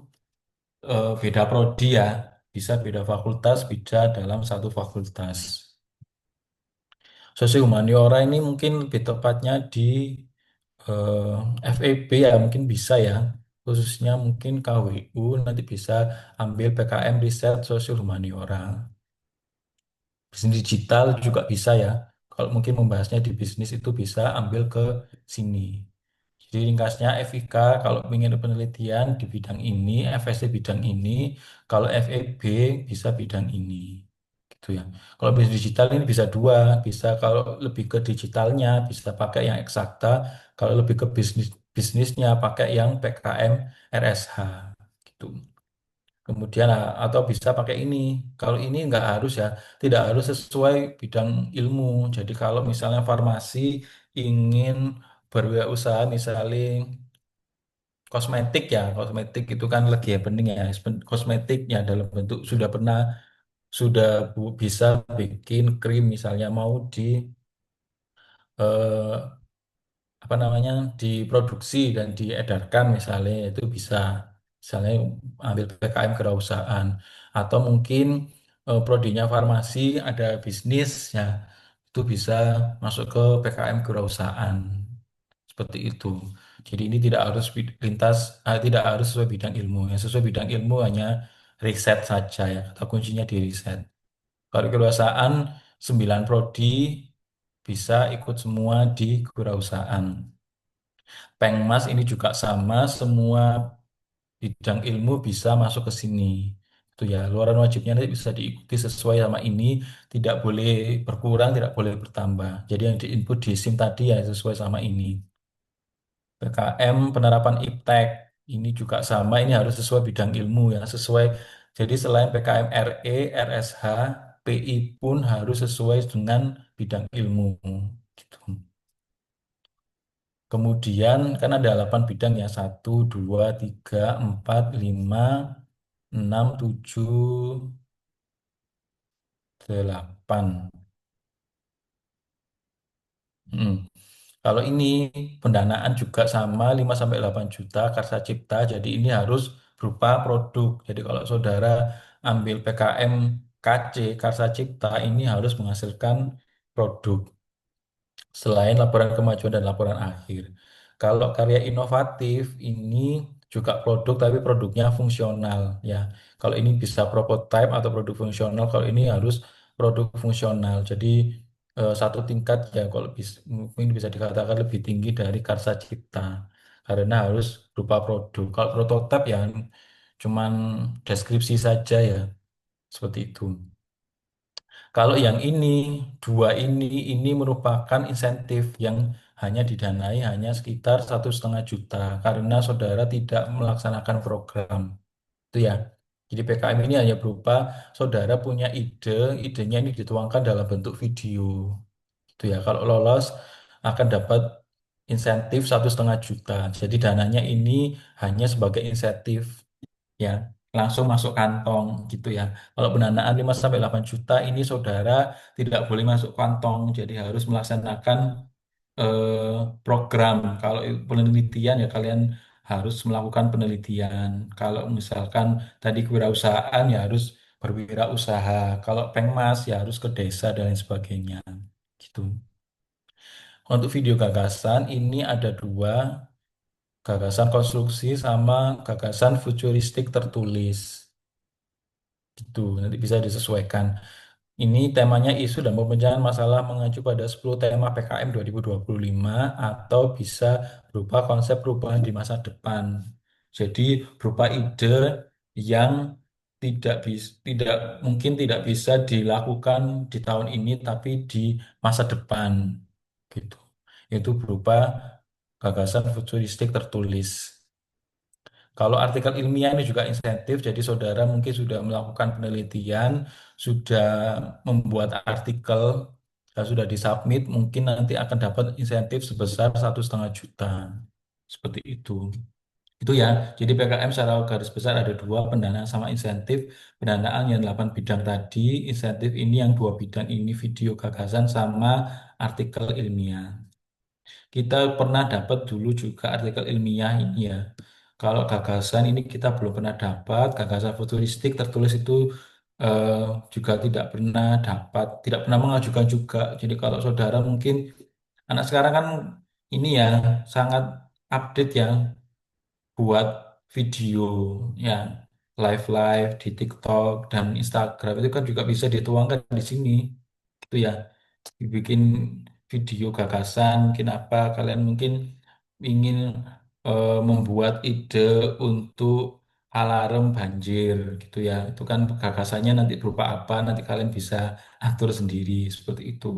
beda prodi ya, bisa beda fakultas, bisa dalam satu fakultas. Sosial humaniora ini mungkin lebih tepatnya di FEB ya mungkin bisa ya khususnya mungkin KWU nanti bisa ambil PKM riset sosial humaniora. Bisnis digital juga bisa ya kalau mungkin membahasnya di bisnis itu bisa ambil ke sini. Jadi ringkasnya FIK kalau ingin penelitian di bidang ini, FSC bidang ini, kalau FEB bisa bidang ini. Gitu ya. Kalau bisnis digital ini bisa dua, bisa kalau lebih ke digitalnya bisa pakai yang eksakta, kalau lebih ke bisnisnya pakai yang PKM RSH gitu. Kemudian atau bisa pakai ini. Kalau ini nggak harus ya, tidak harus sesuai bidang ilmu. Jadi kalau misalnya farmasi ingin berwirausaha misalnya kosmetik ya, kosmetik itu kan lagi happening ya. Kosmetiknya dalam bentuk sudah bisa bikin krim misalnya mau di eh, apa namanya diproduksi dan diedarkan misalnya itu bisa misalnya ambil PKM kewirausahaan atau mungkin prodinya farmasi ada bisnis ya itu bisa masuk ke PKM kewirausahaan seperti itu. Jadi ini tidak harus tidak harus sesuai bidang ilmu. Yang sesuai bidang ilmu hanya riset saja ya. Kata kuncinya di riset. Kalau kewirausahaan 9 prodi bisa ikut semua di kewirausahaan. Pengmas ini juga sama, semua bidang ilmu bisa masuk ke sini. Itu ya, luaran wajibnya nanti bisa diikuti sesuai sama ini, tidak boleh berkurang, tidak boleh bertambah. Jadi yang diinput di SIM tadi ya sesuai sama ini. PKM penerapan IPTEK. Ini juga sama, ini harus sesuai bidang ilmu ya, sesuai. Jadi selain PKM RE, RSH, PI pun harus sesuai dengan bidang ilmu. Gitu. Kemudian kan ada 8 bidang ya, 1, 2, 3, 4, 5, 6, 7, 8. Hmm. Kalau ini pendanaan juga sama 5 sampai 8 juta Karsa Cipta. Jadi ini harus berupa produk. Jadi kalau saudara ambil PKM KC Karsa Cipta ini harus menghasilkan produk selain laporan kemajuan dan laporan akhir. Kalau karya inovatif ini juga produk tapi produknya fungsional ya. Kalau ini bisa prototype atau produk fungsional, kalau ini harus produk fungsional. Jadi satu tingkat ya kalau mungkin bisa dikatakan lebih tinggi dari karsa cipta karena harus berupa produk. Kalau prototipe ya cuman deskripsi saja ya seperti itu. Kalau yang ini, dua ini merupakan insentif yang hanya didanai hanya sekitar 1,5 juta karena saudara tidak melaksanakan program. Itu ya. Jadi PKM ini hanya berupa saudara punya ide, idenya ini dituangkan dalam bentuk video. Itu ya. Kalau lolos akan dapat insentif 1,5 juta. Jadi dananya ini hanya sebagai insentif ya langsung masuk kantong gitu ya. Kalau pendanaan 5 sampai 8 juta ini saudara tidak boleh masuk kantong, jadi harus melaksanakan program. Kalau penelitian ya kalian harus melakukan penelitian. Kalau misalkan tadi kewirausahaan ya harus berwirausaha. Kalau pengmas ya harus ke desa dan lain sebagainya. Gitu. Untuk video gagasan ini ada dua, gagasan konstruksi sama gagasan futuristik tertulis. Gitu, nanti bisa disesuaikan. Ini temanya isu dan pemecahan masalah mengacu pada 10 tema PKM 2025 atau bisa berupa konsep perubahan di masa depan. Jadi berupa ide yang tidak mungkin tidak bisa dilakukan di tahun ini tapi di masa depan gitu. Itu berupa gagasan futuristik tertulis. Kalau artikel ilmiah ini juga insentif, jadi saudara mungkin sudah melakukan penelitian, sudah membuat artikel, dan sudah disubmit, mungkin nanti akan dapat insentif sebesar 1,5 juta. Seperti itu. Itu ya, jadi PKM secara garis besar ada dua, pendanaan sama insentif. Pendanaan yang 8 bidang tadi, insentif ini yang 2 bidang ini, video gagasan sama artikel ilmiah. Kita pernah dapat dulu juga artikel ilmiah ini ya. Kalau gagasan ini kita belum pernah dapat, gagasan futuristik tertulis itu eh, juga tidak pernah dapat, tidak pernah mengajukan juga. Jadi kalau saudara mungkin anak sekarang kan ini ya sangat update ya buat video ya live-live di TikTok dan Instagram itu kan juga bisa dituangkan di sini. Gitu ya bikin video gagasan, mungkin apa kalian mungkin ingin membuat ide untuk alarm banjir gitu ya. Itu kan gagasannya nanti berupa apa, nanti kalian bisa atur sendiri seperti itu.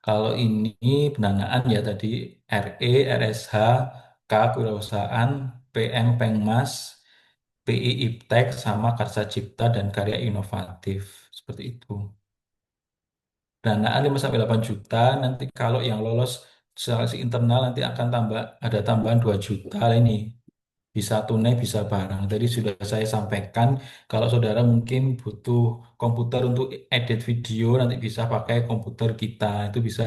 Kalau ini pendanaan ya tadi RE, RSH, K Kewirausahaan, PM Pengmas, PI Iptek sama Karsa Cipta dan Karya Inovatif seperti itu. Danaan 5 sampai 8 juta. Nanti kalau yang lolos seleksi internal nanti akan ada tambahan 2 juta ini. Bisa tunai, bisa barang. Tadi sudah saya sampaikan kalau saudara mungkin butuh komputer untuk edit video nanti bisa pakai komputer kita. Itu bisa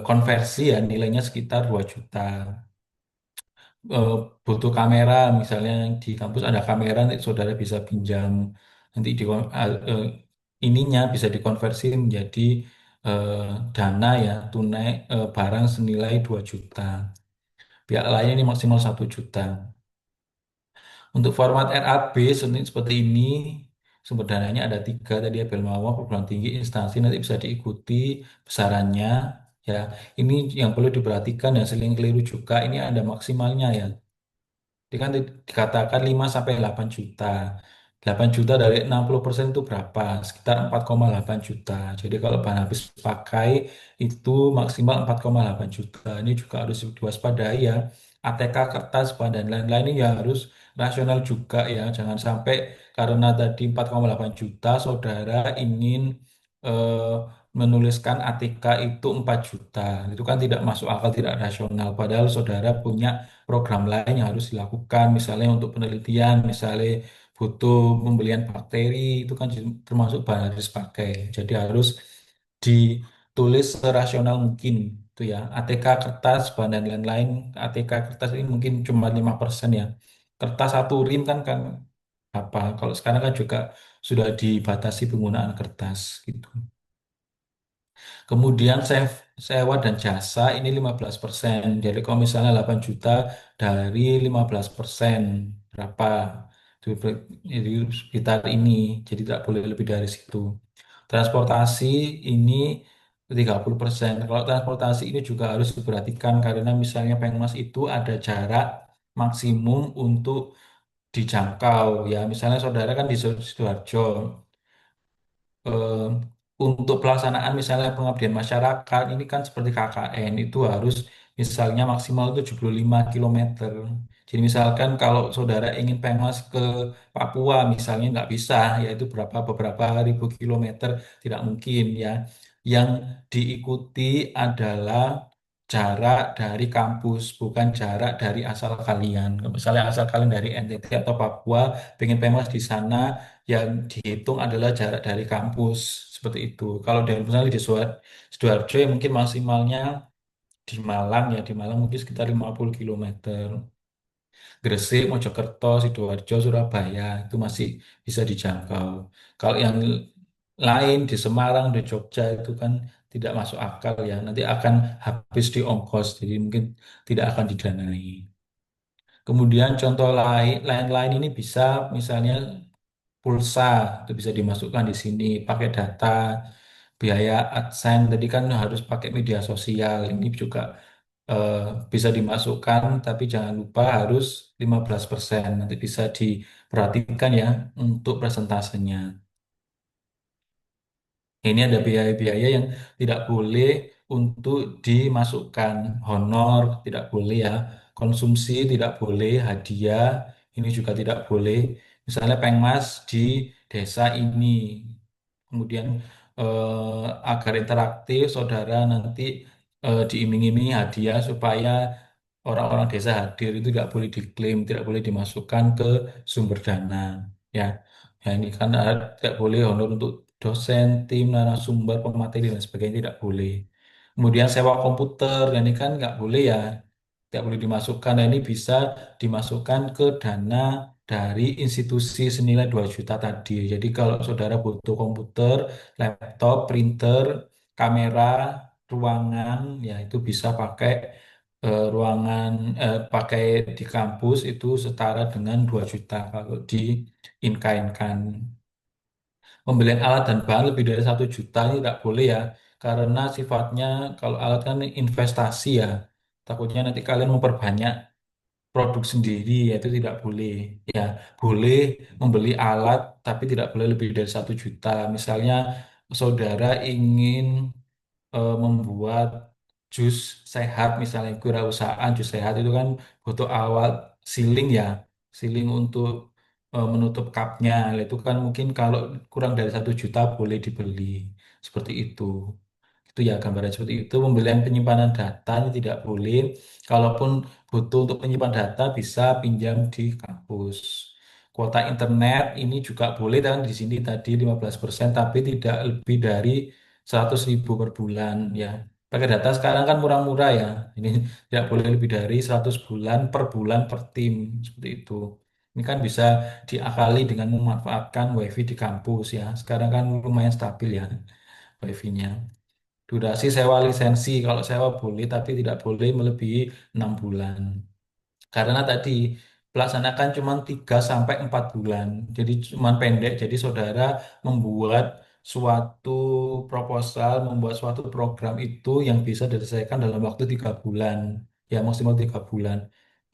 konversi ya nilainya sekitar 2 juta. eh, Butuh kamera misalnya di kampus ada kamera nanti saudara bisa pinjam nanti ininya bisa dikonversi menjadi eh, dana ya tunai barang senilai 2 juta. Pihak lain ini maksimal 1 juta. Untuk format RAB seperti ini sumber dananya ada tiga tadi ya Belmawa perguruan tinggi instansi nanti bisa diikuti besarannya ya. Ini yang perlu diperhatikan yang sering keliru juga ini ada maksimalnya ya. Jadi kan dikatakan 5 sampai 8 juta. 8 juta dari 60% itu berapa? Sekitar 4,8 juta. Jadi kalau bahan habis pakai itu maksimal 4,8 juta. Ini juga harus diwaspadai ya. ATK, kertas, bahan dan lain-lain ini ya harus rasional juga ya. Jangan sampai karena tadi 4,8 juta, saudara ingin eh, menuliskan ATK itu 4 juta. Itu kan tidak masuk akal, tidak rasional. Padahal saudara punya program lain yang harus dilakukan, misalnya untuk penelitian, misalnya butuh pembelian bakteri, itu kan termasuk bahan harus pakai. Jadi harus ditulis serasional mungkin itu ya. ATK kertas, bahan dan lain-lain. ATK kertas ini mungkin cuma 5% ya. Kertas satu rim kan apa? Kalau sekarang kan juga sudah dibatasi penggunaan kertas gitu. Kemudian sewa dan jasa ini 15%. Jadi kalau misalnya 8 juta dari 15% berapa? Jadi sekitar ini. Jadi tidak boleh lebih dari situ. Transportasi ini 30%. Kalau transportasi ini juga harus diperhatikan karena misalnya Pengmas itu ada jarak maksimum untuk dijangkau ya. Misalnya saudara kan di Sidoarjo, eh, untuk pelaksanaan misalnya pengabdian masyarakat ini kan seperti KKN itu harus misalnya maksimal 75 kilometer. Jadi misalkan kalau saudara ingin pengas ke Papua misalnya nggak bisa, yaitu beberapa ribu kilometer tidak mungkin ya. Yang diikuti adalah jarak dari kampus, bukan jarak dari asal kalian. Misalnya asal kalian dari NTT atau Papua, pengen pengas di sana, yang dihitung adalah jarak dari kampus seperti itu. Kalau dari misalnya di Sidoarjo ya mungkin maksimalnya di Malang ya di Malang mungkin sekitar 50 kilometer. Gresik, Mojokerto, Sidoarjo, Surabaya itu masih bisa dijangkau. Kalau yang lain di Semarang, di Jogja itu kan tidak masuk akal ya. Nanti akan habis di ongkos, jadi mungkin tidak akan didanai. Kemudian contoh lain-lain ini bisa misalnya pulsa itu bisa dimasukkan di sini pakai data biaya AdSense tadi kan harus pakai media sosial ini juga eh, bisa dimasukkan tapi jangan lupa harus 15% nanti bisa diperhatikan ya untuk presentasenya. Ini ada biaya-biaya yang tidak boleh untuk dimasukkan. Honor tidak boleh ya. Konsumsi tidak boleh. Hadiah ini juga tidak boleh. Misalnya pengmas di desa ini. Kemudian agar interaktif, saudara nanti diiming-imingi hadiah supaya orang-orang desa hadir itu tidak boleh diklaim, tidak boleh dimasukkan ke sumber dana. Ya, ya ini kan tidak boleh honor untuk dosen, tim, narasumber, pemateri dan sebagainya tidak boleh. Kemudian sewa komputer, ya ini kan nggak boleh ya, tidak boleh dimasukkan. Nah, ini bisa dimasukkan ke dana dari institusi senilai 2 juta tadi. Jadi kalau saudara butuh komputer, laptop, printer, kamera, ruangan, ya itu bisa pakai pakai di kampus itu setara dengan 2 juta kalau di inkainkan. Pembelian alat dan bahan lebih dari 1 juta ini tidak boleh ya, karena sifatnya kalau alat kan investasi ya, takutnya nanti kalian memperbanyak produk sendiri, yaitu tidak boleh. Ya, boleh membeli alat, tapi tidak boleh lebih dari 1 juta. Misalnya saudara ingin membuat jus sehat, misalnya kewirausahaan jus sehat itu kan butuh awal sealing ya, sealing untuk menutup cupnya. Nah, itu kan mungkin kalau kurang dari 1 juta boleh dibeli seperti itu. Itu ya gambaran seperti itu. Pembelian penyimpanan data ini tidak boleh. Kalaupun butuh untuk penyimpan data bisa pinjam di kampus. Kuota internet ini juga boleh dan di sini tadi 15% tapi tidak lebih dari 100.000 per bulan ya. Pakai data sekarang kan murah-murah ya. Ini tidak boleh lebih dari 100 bulan per tim seperti itu. Ini kan bisa diakali dengan memanfaatkan WiFi di kampus ya. Sekarang kan lumayan stabil ya WiFi-nya. Durasi sewa lisensi, kalau sewa boleh, tapi tidak boleh melebihi 6 bulan. Karena tadi pelaksanakan cuma 3 sampai 4 bulan. Jadi cuma pendek. Jadi saudara membuat suatu proposal, membuat suatu program itu yang bisa diselesaikan dalam waktu 3 bulan. Ya maksimal 3 bulan.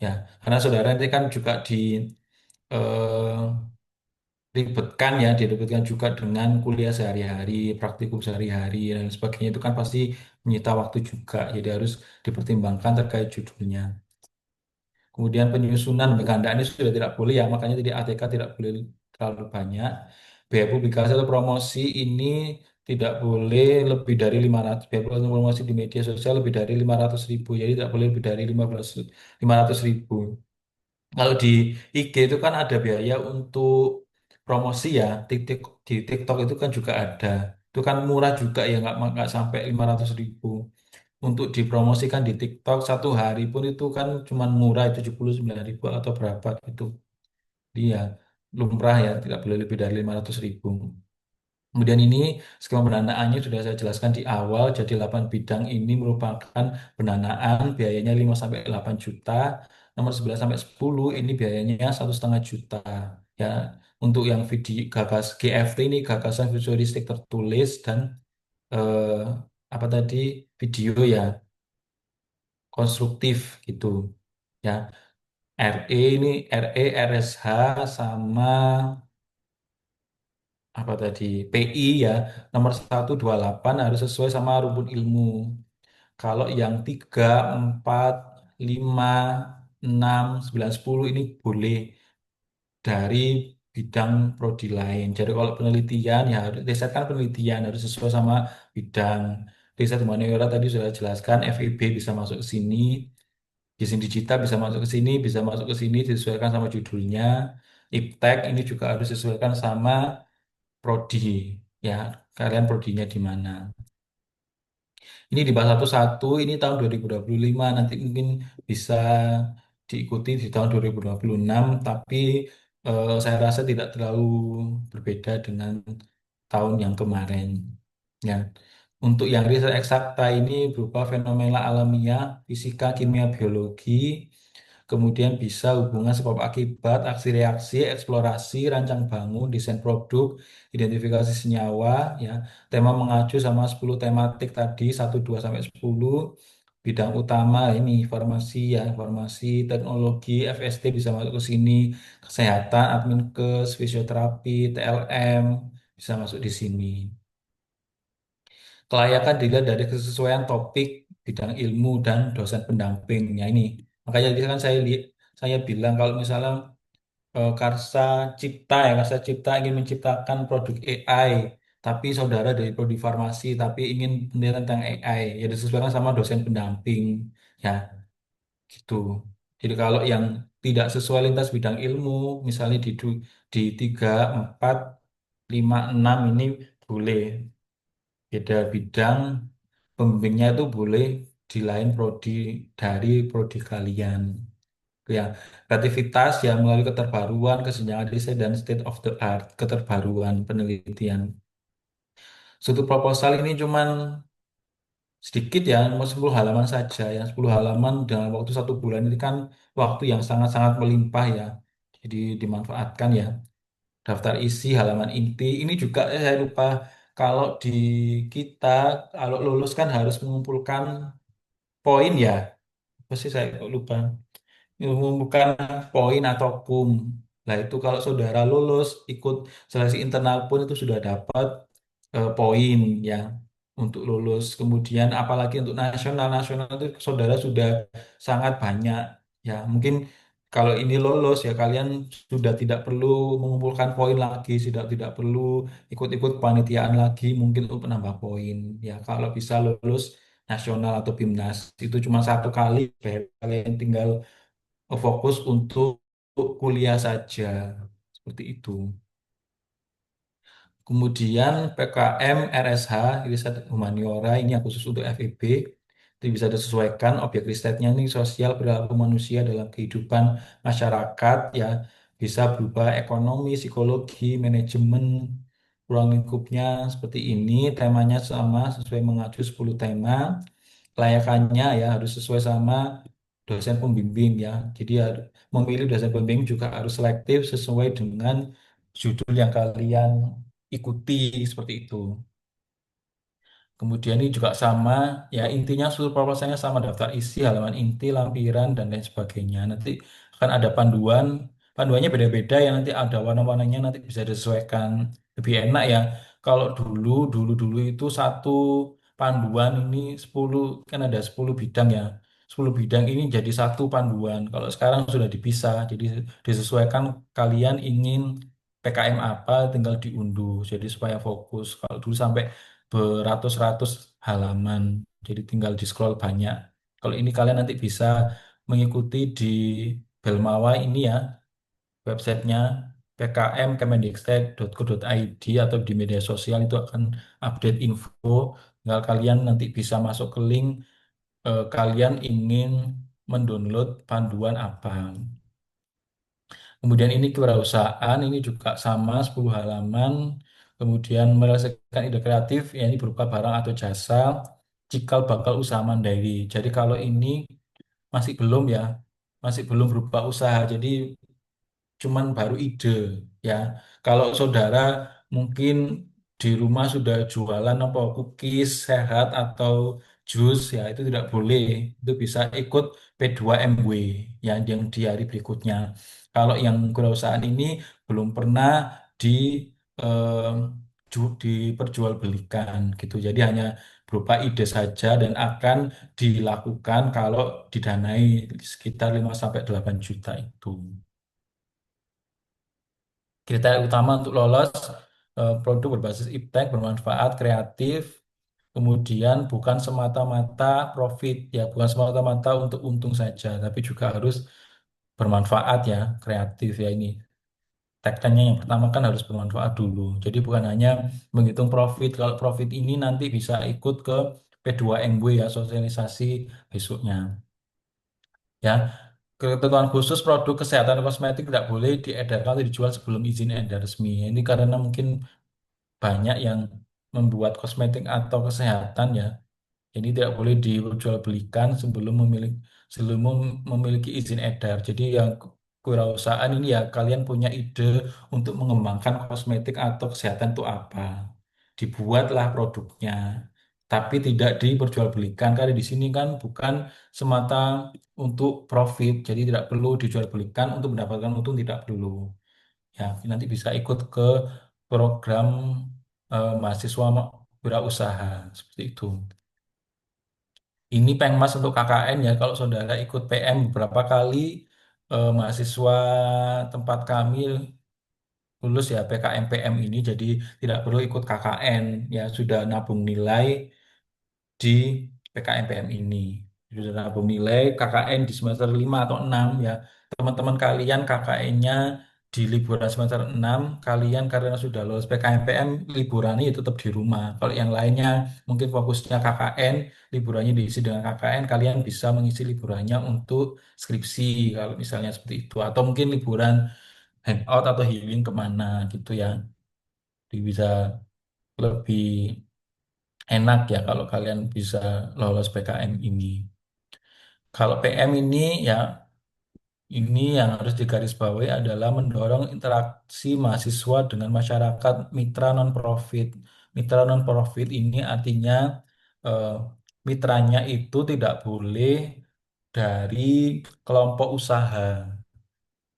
Ya, karena saudara nanti kan juga eh, diribetkan ya, diribetkan juga dengan kuliah sehari-hari, praktikum sehari-hari dan sebagainya itu kan pasti menyita waktu juga. Jadi harus dipertimbangkan terkait judulnya. Kemudian penyusunan berkandaan ini sudah tidak boleh ya, makanya jadi ATK tidak boleh terlalu banyak. Biaya publikasi atau promosi ini tidak boleh lebih dari 500. Biaya publikasi atau promosi di media sosial lebih dari 500.000. Jadi tidak boleh lebih dari 500.000. Kalau di IG itu kan ada biaya untuk promosi ya. Di TikTok itu kan juga ada. Itu kan murah juga ya, nggak sampai 500.000. Untuk dipromosikan di TikTok satu hari pun itu kan cuman murah 79.000 atau berapa gitu. Dia lumrah ya, tidak boleh lebih dari 500.000. Kemudian ini skema pendanaannya sudah saya jelaskan di awal. Jadi 8 bidang ini merupakan pendanaan biayanya 5 sampai 8 juta. Nomor 11 sampai 10 ini biayanya 1,5 juta. Ya, untuk yang video gagas GFT ini gagasan futuristik tertulis dan eh, apa tadi video ya konstruktif gitu. Ya, ini RSH sama apa tadi PI ya nomor 128 harus sesuai sama rumpun ilmu. Kalau yang 3 4 5 6 9 10 ini boleh dari bidang prodi lain. Jadi kalau penelitian ya harus riset kan penelitian harus sesuai sama bidang. Riset humaniora tadi sudah jelaskan FIB bisa masuk ke sini, desain digital bisa masuk ke sini, bisa masuk ke sini disesuaikan sama judulnya. Iptek ini juga harus disesuaikan sama prodi ya. Kalian prodinya di mana? Ini dibahas satu-satu, ini tahun 2025, nanti mungkin bisa diikuti di tahun 2026, tapi saya rasa tidak terlalu berbeda dengan tahun yang kemarin. Ya. Untuk yang riset eksakta ini berupa fenomena alamiah, fisika, kimia, biologi, kemudian bisa hubungan sebab akibat, aksi reaksi, eksplorasi, rancang bangun, desain produk, identifikasi senyawa, ya. Tema mengacu sama 10 tematik tadi, 1, 2 sampai 10. Bidang utama ini farmasi ya, farmasi, teknologi, FST bisa masuk ke sini, kesehatan, admin kes, fisioterapi, TLM bisa masuk di sini. Kelayakan dilihat dari kesesuaian topik, bidang ilmu dan dosen pendampingnya ini. Makanya tadi kan saya bilang kalau misalnya Karsa Cipta ya, Karsa Cipta ingin menciptakan produk AI, tapi saudara dari prodi farmasi, tapi ingin penelitian tentang AI, ya disesuaikan sama dosen pendamping, ya gitu. Jadi kalau yang tidak sesuai lintas bidang ilmu, misalnya di 3, 4, 5, 6 ini boleh beda bidang, pembimbingnya itu boleh di lain prodi dari prodi kalian. Ya, kreativitas ya melalui keterbaruan, kesenjangan desain dan state of the art, keterbaruan penelitian. Suatu proposal ini cuman sedikit ya, cuma 10 halaman saja. Yang 10 halaman dalam waktu 1 bulan ini kan waktu yang sangat-sangat melimpah ya. Jadi dimanfaatkan ya. Daftar isi, halaman inti. Ini juga saya lupa kalau di kita kalau lulus kan harus mengumpulkan poin ya. Apa sih saya kok lupa. Bukan poin atau kum. Nah itu kalau saudara lulus ikut seleksi internal pun itu sudah dapat poin ya untuk lulus. Kemudian apalagi untuk nasional nasional itu saudara sudah sangat banyak ya. Mungkin kalau ini lolos ya kalian sudah tidak perlu mengumpulkan poin lagi, sudah tidak perlu ikut-ikut kepanitiaan lagi mungkin untuk menambah poin ya. Kalau bisa lulus nasional atau BIMNAS itu cuma 1 kali, kalian tinggal fokus untuk kuliah saja. Seperti itu. Kemudian PKM RSH, riset humaniora, ini yang khusus untuk FEB. Itu bisa disesuaikan objek risetnya ini sosial perilaku manusia dalam kehidupan masyarakat ya. Bisa berupa ekonomi, psikologi, manajemen, ruang lingkupnya seperti ini. Temanya sama sesuai mengacu 10 tema. Kelayakannya ya harus sesuai sama dosen pembimbing ya. Jadi memilih dosen pembimbing juga harus selektif sesuai dengan judul yang kalian ikuti seperti itu. Kemudian ini juga sama, ya intinya seluruh proposalnya sama daftar isi, halaman inti, lampiran dan lain sebagainya. Nanti akan ada panduan panduannya beda-beda ya, nanti ada warna-warnanya, nanti bisa disesuaikan lebih enak ya. Kalau dulu itu satu panduan ini 10, kan ada 10 bidang ya. 10 bidang ini jadi satu panduan. Kalau sekarang sudah dipisah, jadi disesuaikan kalian ingin PKM apa tinggal diunduh. Jadi supaya fokus. Kalau dulu sampai beratus-ratus halaman, jadi tinggal di-scroll banyak. Kalau ini kalian nanti bisa mengikuti di Belmawa ini ya, websitenya pkm.kemendikbud.go.id, atau di media sosial itu akan update info. Tinggal kalian nanti bisa masuk ke link, kalian ingin mendownload panduan apa. Kemudian ini kewirausahaan, ini juga sama 10 halaman. Kemudian menyelesaikan ide kreatif, ya ini berupa barang atau jasa, cikal bakal usaha mandiri. Jadi kalau ini masih belum ya, masih belum berupa usaha. Jadi cuman baru ide ya. Kalau saudara mungkin di rumah sudah jualan apa cookies sehat atau jus ya, itu tidak boleh. Itu bisa ikut P2MW ya, yang di hari berikutnya. Kalau yang kewirausahaan ini belum pernah di eh, diperjualbelikan gitu. Jadi hanya berupa ide saja dan akan dilakukan kalau didanai sekitar 5 sampai 8 juta itu. Kriteria utama untuk lolos, produk berbasis iptek, bermanfaat, kreatif, kemudian bukan semata-mata profit, ya bukan semata-mata untuk untung saja, tapi juga harus bermanfaat ya, kreatif ya ini. Tagline-nya yang pertama kan harus bermanfaat dulu. Jadi bukan hanya menghitung profit. Kalau profit ini nanti bisa ikut ke P2MW ya, sosialisasi besoknya. Ya, ketentuan khusus produk kesehatan kosmetik tidak boleh diedarkan atau dijual sebelum izin edar resmi. Ini karena mungkin banyak yang membuat kosmetik atau kesehatan ya. Jadi tidak boleh diperjualbelikan sebelum memiliki izin edar. Jadi yang kewirausahaan ini ya, kalian punya ide untuk mengembangkan kosmetik atau kesehatan itu apa. Dibuatlah produknya, tapi tidak diperjualbelikan. Karena di sini kan bukan semata untuk profit, jadi tidak perlu dijualbelikan untuk mendapatkan untung, tidak perlu. Ya, nanti bisa ikut ke program mahasiswa wirausaha seperti itu. Ini Pengmas untuk KKN ya. Kalau saudara ikut PM beberapa kali, mahasiswa tempat kami lulus ya PKM PM ini, jadi tidak perlu ikut KKN ya, sudah nabung nilai di PKMPM ini. Sudah nabung nilai KKN di semester 5 atau 6 ya. Teman-teman kalian KKN-nya di liburan semester 6, kalian karena sudah lulus PKMPM, liburannya itu tetap di rumah. Kalau yang lainnya mungkin fokusnya KKN, liburannya diisi dengan KKN, kalian bisa mengisi liburannya untuk skripsi kalau misalnya seperti itu. Atau mungkin liburan hangout atau healing kemana gitu ya. Jadi bisa lebih enak ya kalau kalian bisa lolos PKM ini. Kalau PM ini ya, ini yang harus digarisbawahi adalah mendorong interaksi mahasiswa dengan masyarakat mitra non-profit. Mitra non-profit ini artinya eh, mitranya itu tidak boleh dari kelompok usaha.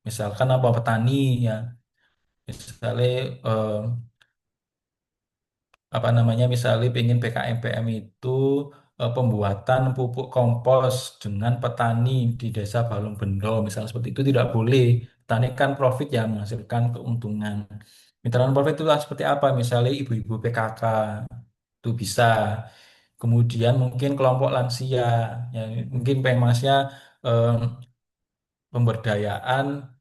Misalkan apa petani ya, misalnya eh, apa namanya, misalnya pengen PKMPM itu pembuatan pupuk kompos dengan petani di desa Balong Bendo misalnya, seperti itu tidak boleh. Petani kan profit ya, menghasilkan keuntungan. Mitra non-profit itu seperti apa, misalnya ibu-ibu PKK itu bisa. Kemudian mungkin kelompok lansia, ya mungkin pengmasnya eh, pemberdayaan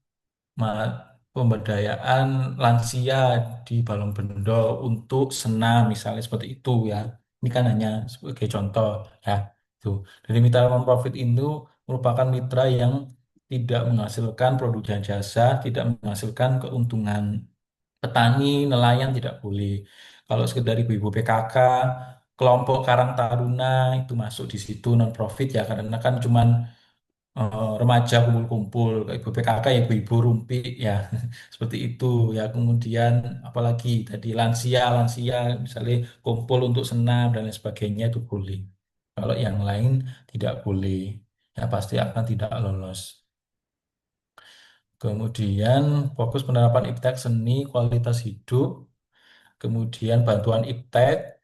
pemberdayaan lansia di Balongbendo untuk senam misalnya, seperti itu ya. Ini kan hanya sebagai contoh ya. Tuh. Dari mitra non-profit itu merupakan mitra yang tidak menghasilkan produk dan jasa, tidak menghasilkan keuntungan. Petani, nelayan tidak boleh. Kalau sekedar ibu-ibu PKK, kelompok Karang Taruna itu masuk di situ non-profit ya, karena kan cuman remaja kumpul-kumpul, kayak ibu PKK ya ibu-ibu rumpi ya, seperti itu ya. Kemudian apalagi tadi lansia lansia misalnya kumpul untuk senam dan lain sebagainya itu boleh. Kalau yang lain tidak boleh, ya pasti akan tidak lolos. Kemudian fokus penerapan iptek seni kualitas hidup. Kemudian bantuan iptek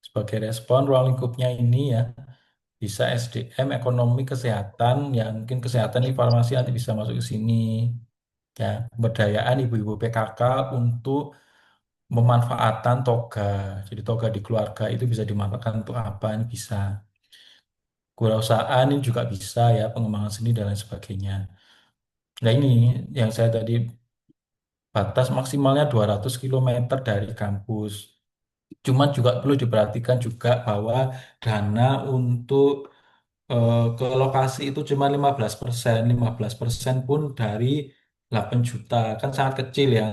sebagai respon ruang lingkupnya ini ya. Bisa SDM, ekonomi, kesehatan, ya mungkin kesehatan ini farmasi nanti bisa masuk ke sini. Ya, pemberdayaan ibu-ibu PKK untuk pemanfaatan toga. Jadi toga di keluarga itu bisa dimanfaatkan untuk apa? Ini bisa. Kewirausahaan ini juga bisa ya, pengembangan seni dan lain sebagainya. Nah ini yang saya tadi batas maksimalnya 200 kilometer dari kampus. Cuman juga perlu diperhatikan juga bahwa dana untuk ke lokasi itu cuma 15%. 15% pun dari 8 juta. Kan sangat kecil ya.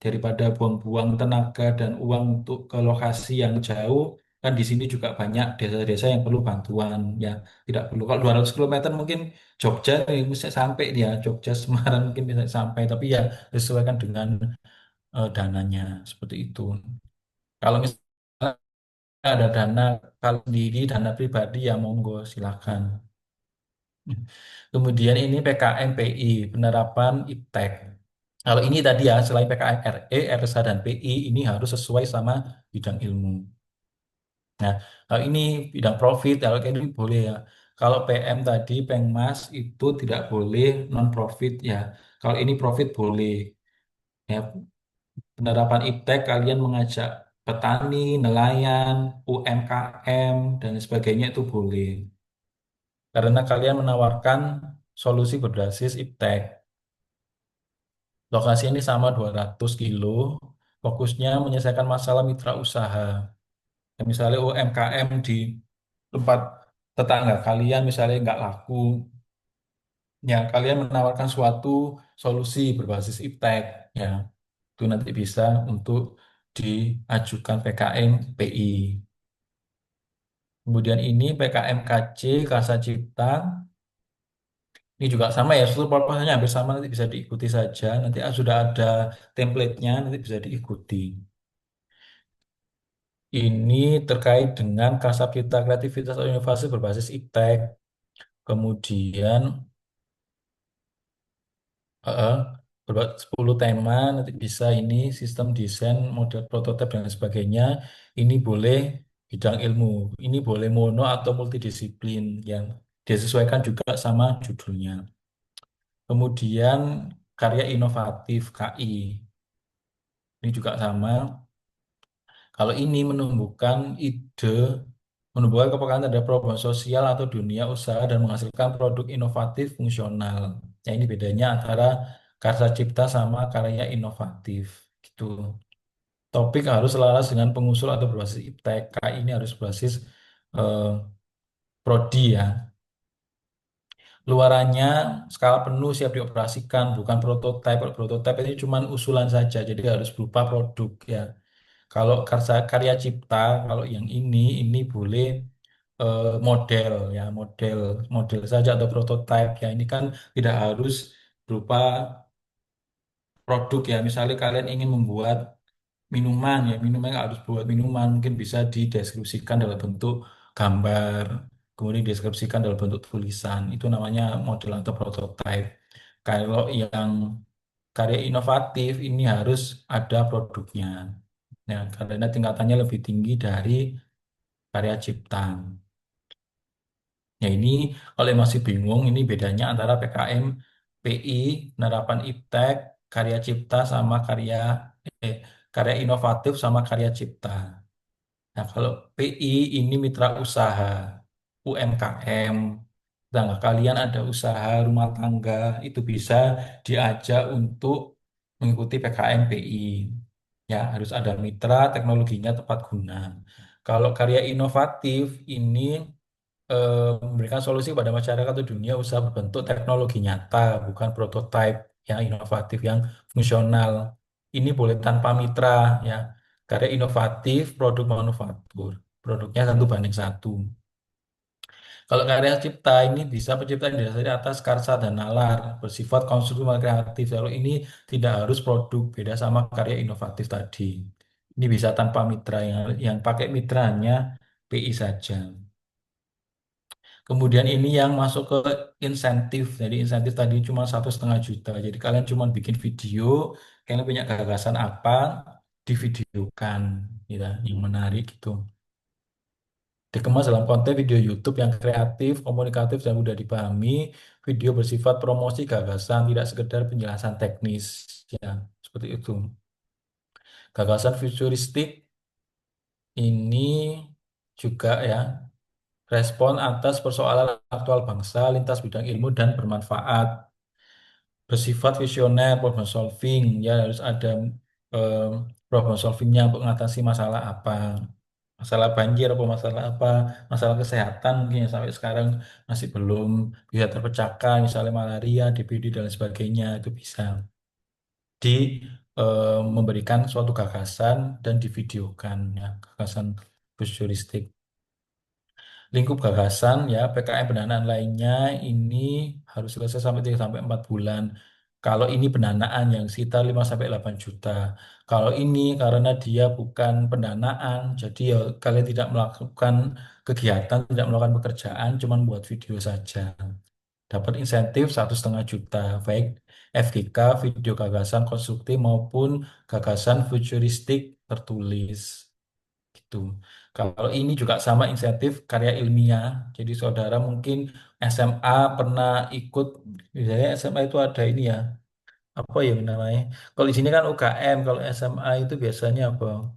Daripada buang-buang tenaga dan uang untuk ke lokasi yang jauh, kan di sini juga banyak desa-desa yang perlu bantuan. Ya, tidak perlu. Kalau 200 kilometer mungkin Jogja bisa sampai dia. Jogja, Semarang mungkin bisa sampai. Tapi ya disesuaikan dengan dananya. Seperti itu. Kalau misalnya ada dana, kalau sendiri, dana pribadi ya monggo silakan. Kemudian ini PKM PI, penerapan IPTEK. Kalau ini tadi ya, selain PKM RE, RSA, dan PI, ini harus sesuai sama bidang ilmu. Nah, kalau ini bidang profit, kalau kayak ini boleh ya. Kalau PM tadi, Pengmas, itu tidak boleh non-profit ya. Kalau ini profit boleh. Ya, penerapan IPTEK, kalian mengajak petani, nelayan, UMKM, dan sebagainya itu boleh. Karena kalian menawarkan solusi berbasis iptek. Lokasi ini sama 200 kilo, fokusnya menyelesaikan masalah mitra usaha. Ya, misalnya UMKM di tempat tetangga kalian misalnya nggak laku, ya kalian menawarkan suatu solusi berbasis iptek, ya itu nanti bisa untuk diajukan PKM PI. Kemudian ini PKM KC, Kasa Cipta. Ini juga sama ya, seluruh proposalnya hampir sama, nanti bisa diikuti saja. Nanti sudah ada template-nya, nanti bisa diikuti. Ini terkait dengan Kasab Cipta Kreativitas atau Inovasi berbasis iptek. Kemudian eh, 10 tema, nanti bisa ini sistem desain, model prototipe, dan lain sebagainya. Ini boleh bidang ilmu. Ini boleh mono atau multidisiplin yang disesuaikan juga sama judulnya. Kemudian karya inovatif KI. Ini juga sama. Kalau ini menumbuhkan kepekaan terhadap problem sosial atau dunia usaha dan menghasilkan produk inovatif fungsional. Nah, ini bedanya antara karya cipta sama karya inovatif. Gitu. Topik harus selaras dengan pengusul atau berbasis IPTK. Ini harus berbasis eh, prodi ya. Luarannya skala penuh siap dioperasikan, bukan prototipe. Kalau prototipe ini cuma usulan saja, jadi harus berupa produk ya. Kalau karya cipta, kalau yang ini boleh model ya, model saja atau prototipe ya. Ini kan tidak harus berupa produk ya. Misalnya kalian ingin membuat minuman ya, minuman nggak harus buat minuman, mungkin bisa dideskripsikan dalam bentuk gambar, kemudian dideskripsikan dalam bentuk tulisan. Itu namanya model atau prototipe. Kalau yang karya inovatif ini harus ada produknya. Ya, karena tingkatannya lebih tinggi dari karya cipta. Ya ini kalau yang masih bingung ini bedanya antara PKM PI, penerapan iptek, karya cipta sama eh, karya inovatif sama karya cipta. Nah, kalau PI ini mitra usaha, UMKM. Nah, kalian ada usaha rumah tangga, itu bisa diajak untuk mengikuti PKM PI. Ya, harus ada mitra, teknologinya tepat guna. Kalau karya inovatif ini memberikan solusi pada masyarakat atau dunia usaha berbentuk teknologi nyata, bukan prototipe yang inovatif, yang fungsional. Ini boleh tanpa mitra, ya. Karya inovatif, produk manufaktur. Produknya satu banding satu. Kalau karya cipta ini bisa penciptaan yang didasari atas karsa dan nalar, bersifat konstruktif kreatif. Kalau ini tidak harus produk, beda sama karya inovatif tadi. Ini bisa tanpa mitra, yang pakai mitra hanya PI saja. Kemudian ini yang masuk ke insentif. Jadi insentif tadi cuma 1,5 juta. Jadi kalian cuma bikin video, kalian punya gagasan apa, divideokan, gitu, yang menarik gitu. Dikemas dalam konten video YouTube yang kreatif, komunikatif, dan mudah dipahami. Video bersifat promosi gagasan, tidak sekedar penjelasan teknis. Ya, seperti itu. Gagasan futuristik ini juga ya respon atas persoalan aktual bangsa, lintas bidang ilmu dan bermanfaat, bersifat visioner, problem solving, ya harus ada eh, problem solvingnya untuk mengatasi masalah apa, masalah banjir apa masalah apa, masalah kesehatan mungkin yang sampai sekarang masih belum bisa terpecahkan, misalnya malaria, DBD dan lain sebagainya itu bisa di memberikan suatu gagasan dan divideokan ya, gagasan futuristik. Lingkup gagasan ya PKM pendanaan lainnya ini harus selesai sampai 3 sampai 4 bulan. Kalau ini pendanaan yang sekitar 5 sampai 8 juta. Kalau ini karena dia bukan pendanaan, jadi ya kalian tidak melakukan kegiatan, tidak melakukan pekerjaan, cuman buat video saja. Dapat insentif 1,5 juta, baik FGK, video gagasan konstruktif maupun gagasan futuristik tertulis gitu. Kalau ini juga sama insentif karya ilmiah. Jadi saudara mungkin SMA pernah ikut, misalnya SMA itu ada ini ya, apa ya namanya? Kalau di sini kan UKM, kalau SMA itu biasanya apa?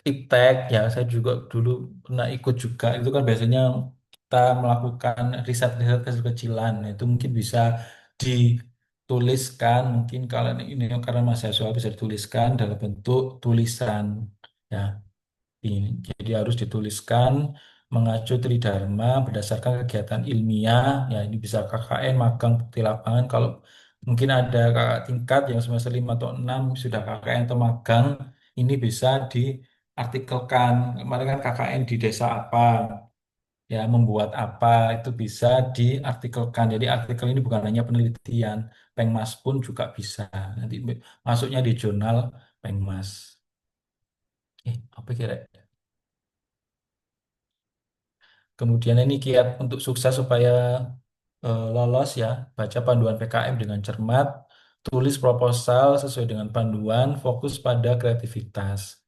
Iptek ya, saya juga dulu pernah ikut juga. Itu kan biasanya kita melakukan riset-riset kecil-kecilan. Nah, itu mungkin bisa dituliskan, mungkin kalau ini karena mahasiswa bisa dituliskan dalam bentuk tulisan. Ya, ini. Jadi harus dituliskan mengacu Tridharma berdasarkan kegiatan ilmiah. Ya, ini bisa KKN, magang, bukti lapangan. Kalau mungkin ada kakak tingkat yang semester 5 atau 6 sudah KKN atau magang, ini bisa diartikelkan. Kemarin kan KKN di desa apa, ya membuat apa, itu bisa diartikelkan. Jadi artikel ini bukan hanya penelitian, Pengmas pun juga bisa. Nanti masuknya di jurnal Pengmas. Apa kira? Kemudian ini kiat untuk sukses supaya lolos ya, baca panduan PKM dengan cermat, tulis proposal sesuai dengan panduan, fokus pada kreativitas.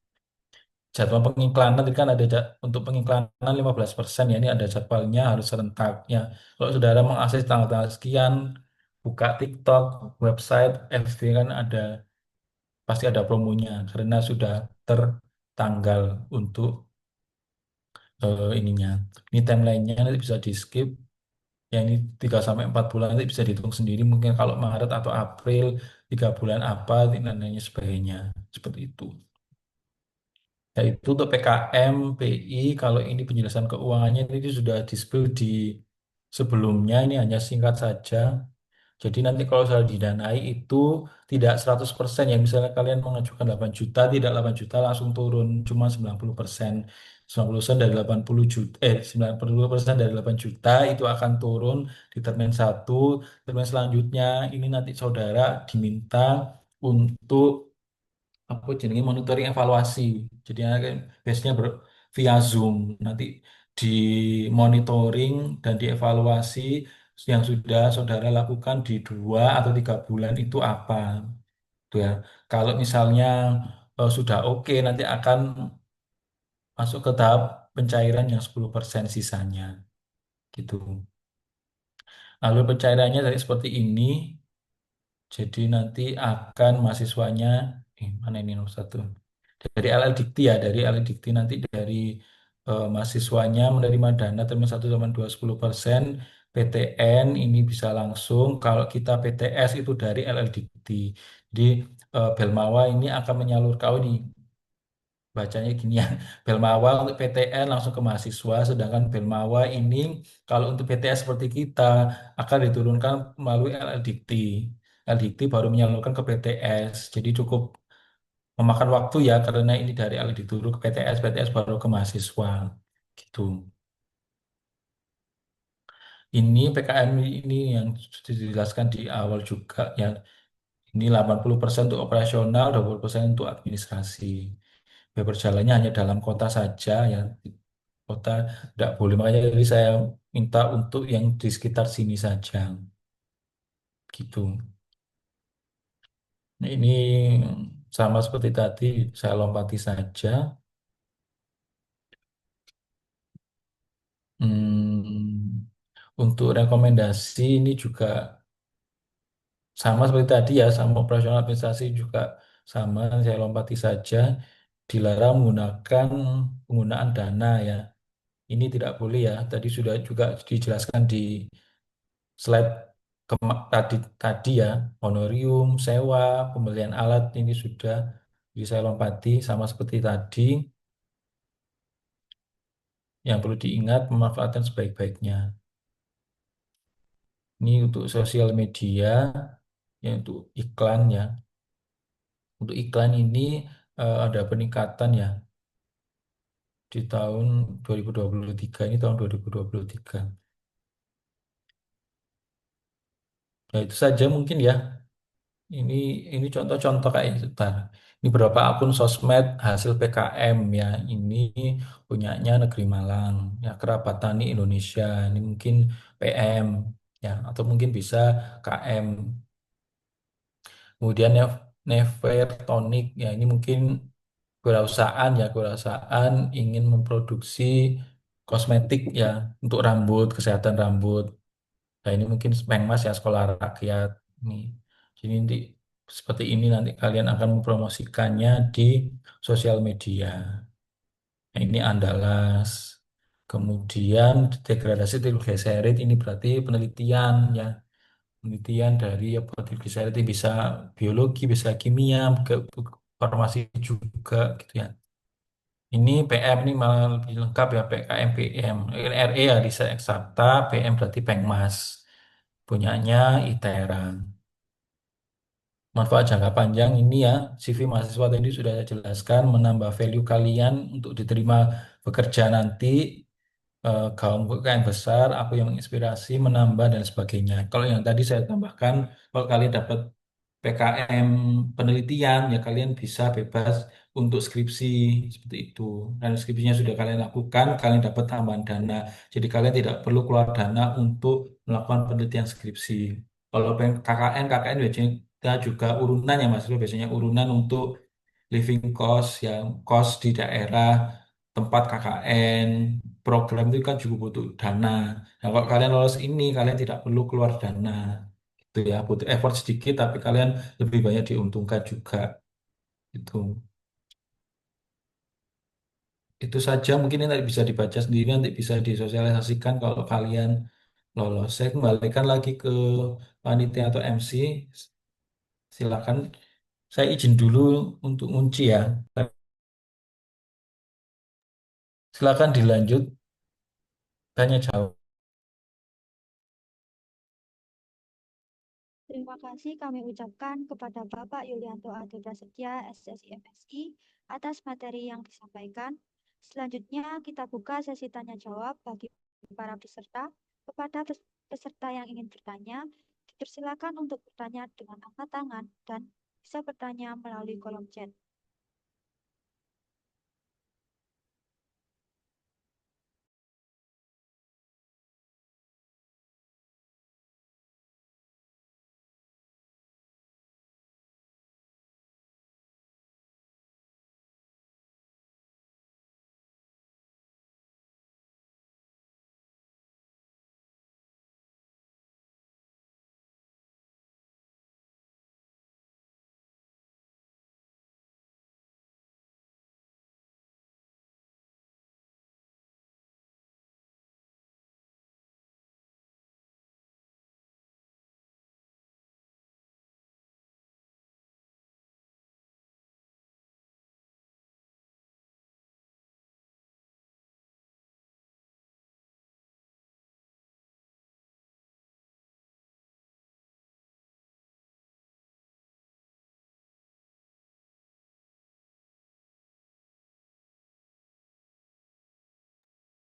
Jadwal pengiklanan tadi kan ada untuk pengiklanan 15% ya, ini ada jadwalnya harus serentak ya. Kalau saudara mengakses tanggal-tanggal sekian, buka TikTok, website, FB kan ada pasti ada promonya karena sudah tertanggal untuk ininya. Ini timelinenya nanti bisa di skip. Ya ini 3 sampai 4 bulan nanti bisa dihitung sendiri. Mungkin kalau Maret atau April 3 bulan apa dan lain sebagainya. Seperti itu. Yaitu untuk PKM, PI, kalau ini penjelasan keuangannya ini sudah di-spill di sebelumnya. Ini hanya singkat saja. Jadi nanti kalau sudah didanai itu tidak 100% ya. Misalnya kalian mengajukan 8 juta, tidak 8 juta langsung turun. Cuma 90%. 90% dari 80 juta, 90% dari 8 juta itu akan turun di termin satu. Termin selanjutnya ini nanti saudara diminta untuk apa jenenge monitoring evaluasi. Jadi kan biasanya via Zoom nanti di monitoring dan dievaluasi yang sudah saudara lakukan di 2 atau 3 bulan itu apa, tuh ya. Kalau misalnya sudah oke, nanti akan masuk ke tahap pencairan yang 10% sisanya, gitu. Lalu pencairannya dari seperti ini. Jadi nanti akan mahasiswanya, mana ini nomor satu? Dari LL Dikti ya, dari LL Dikti nanti dari mahasiswanya menerima dana termin 1 sama 2 10%, PTN ini bisa langsung, kalau kita PTS itu dari LL Dikti. Jadi Belmawa ini akan menyalurkan, oh ini bacanya gini ya, Belmawa untuk PTN langsung ke mahasiswa, sedangkan Belmawa ini kalau untuk PTS seperti kita akan diturunkan melalui LL Dikti. LL Dikti baru menyalurkan ke PTS, jadi cukup memakan waktu ya karena ini dari alih diturun ke PTS, PTS baru ke mahasiswa gitu. Ini PKM ini yang sudah dijelaskan di awal juga ya. Ini 80% untuk operasional, 20% untuk administrasi. Biaya perjalanannya hanya dalam kota saja ya. kota tidak boleh. Makanya jadi saya minta untuk yang di sekitar sini saja, gitu. Nah, ini sama seperti tadi, saya lompati saja. Untuk rekomendasi ini juga sama seperti tadi ya, sama operasional administrasi juga sama, saya lompati saja. Dilarang menggunakan penggunaan dana ya. Ini tidak boleh ya. Tadi sudah juga dijelaskan di slide tadi tadi ya, honorium, sewa, pembelian alat ini sudah bisa lompati sama seperti tadi. Yang perlu diingat pemanfaatan sebaik-baiknya. Ini untuk sosial media, ya untuk iklan ya. Untuk iklan ini ada peningkatan ya di tahun 2023, ini tahun 2023. Nah, itu saja mungkin ya. Ini ini contoh-contoh kayak sebentar. Ini berapa akun sosmed hasil PKM ya. Ini punyanya Negeri Malang, ya Kerabat Tani Indonesia. Ini mungkin PM ya, atau mungkin bisa KM. Kemudian Nevertonic ya, ini mungkin kewirausahaan ingin memproduksi kosmetik ya untuk rambut, kesehatan rambut. Nah, ini mungkin Pengmas ya, sekolah rakyat nih. Jadi nanti seperti ini nanti kalian akan mempromosikannya di sosial media. Nah, ini Andalas. Kemudian degradasi triglycerid ini berarti penelitian ya. Penelitian dari apa triglycerid ini bisa biologi, bisa kimia, farmasi juga gitu ya. Ini PM ini malah lebih lengkap ya, PKM PM. RE ya Riset Eksakta, PM berarti Pengmas. Punyanya ITERA. Manfaat jangka panjang ini ya, CV mahasiswa tadi sudah saya jelaskan, menambah value kalian untuk diterima bekerja nanti, gaung UKM besar, aku yang menginspirasi, menambah dan sebagainya. Kalau yang tadi saya tambahkan, kalau kalian dapat PKM penelitian, ya kalian bisa bebas untuk skripsi, seperti itu. Dan skripsinya sudah kalian lakukan, kalian dapat tambahan dana. Jadi kalian tidak perlu keluar dana untuk melakukan penelitian skripsi. Kalau KKN biasanya kita juga urunan ya Mas, biasanya urunan untuk living cost, yang cost di daerah tempat KKN, program itu kan juga butuh dana. Nah, kalau kalian lolos ini, kalian tidak perlu keluar dana. Itu ya, butuh effort sedikit, tapi kalian lebih banyak diuntungkan juga. Itu, itu saja mungkin ini nanti bisa dibaca sendiri, nanti bisa disosialisasikan kalau kalian lolos. Saya kembalikan lagi ke panitia atau MC. Silakan, saya izin dulu untuk ngunci ya. Silakan dilanjut, tanya jawab. Terima kasih kami ucapkan kepada Bapak Yulianto Ade Prasetya, SSI MSI, atas materi yang disampaikan. Selanjutnya kita buka sesi tanya jawab bagi para peserta. Kepada peserta yang ingin bertanya, dipersilakan untuk bertanya dengan angkat tangan dan bisa bertanya melalui kolom chat.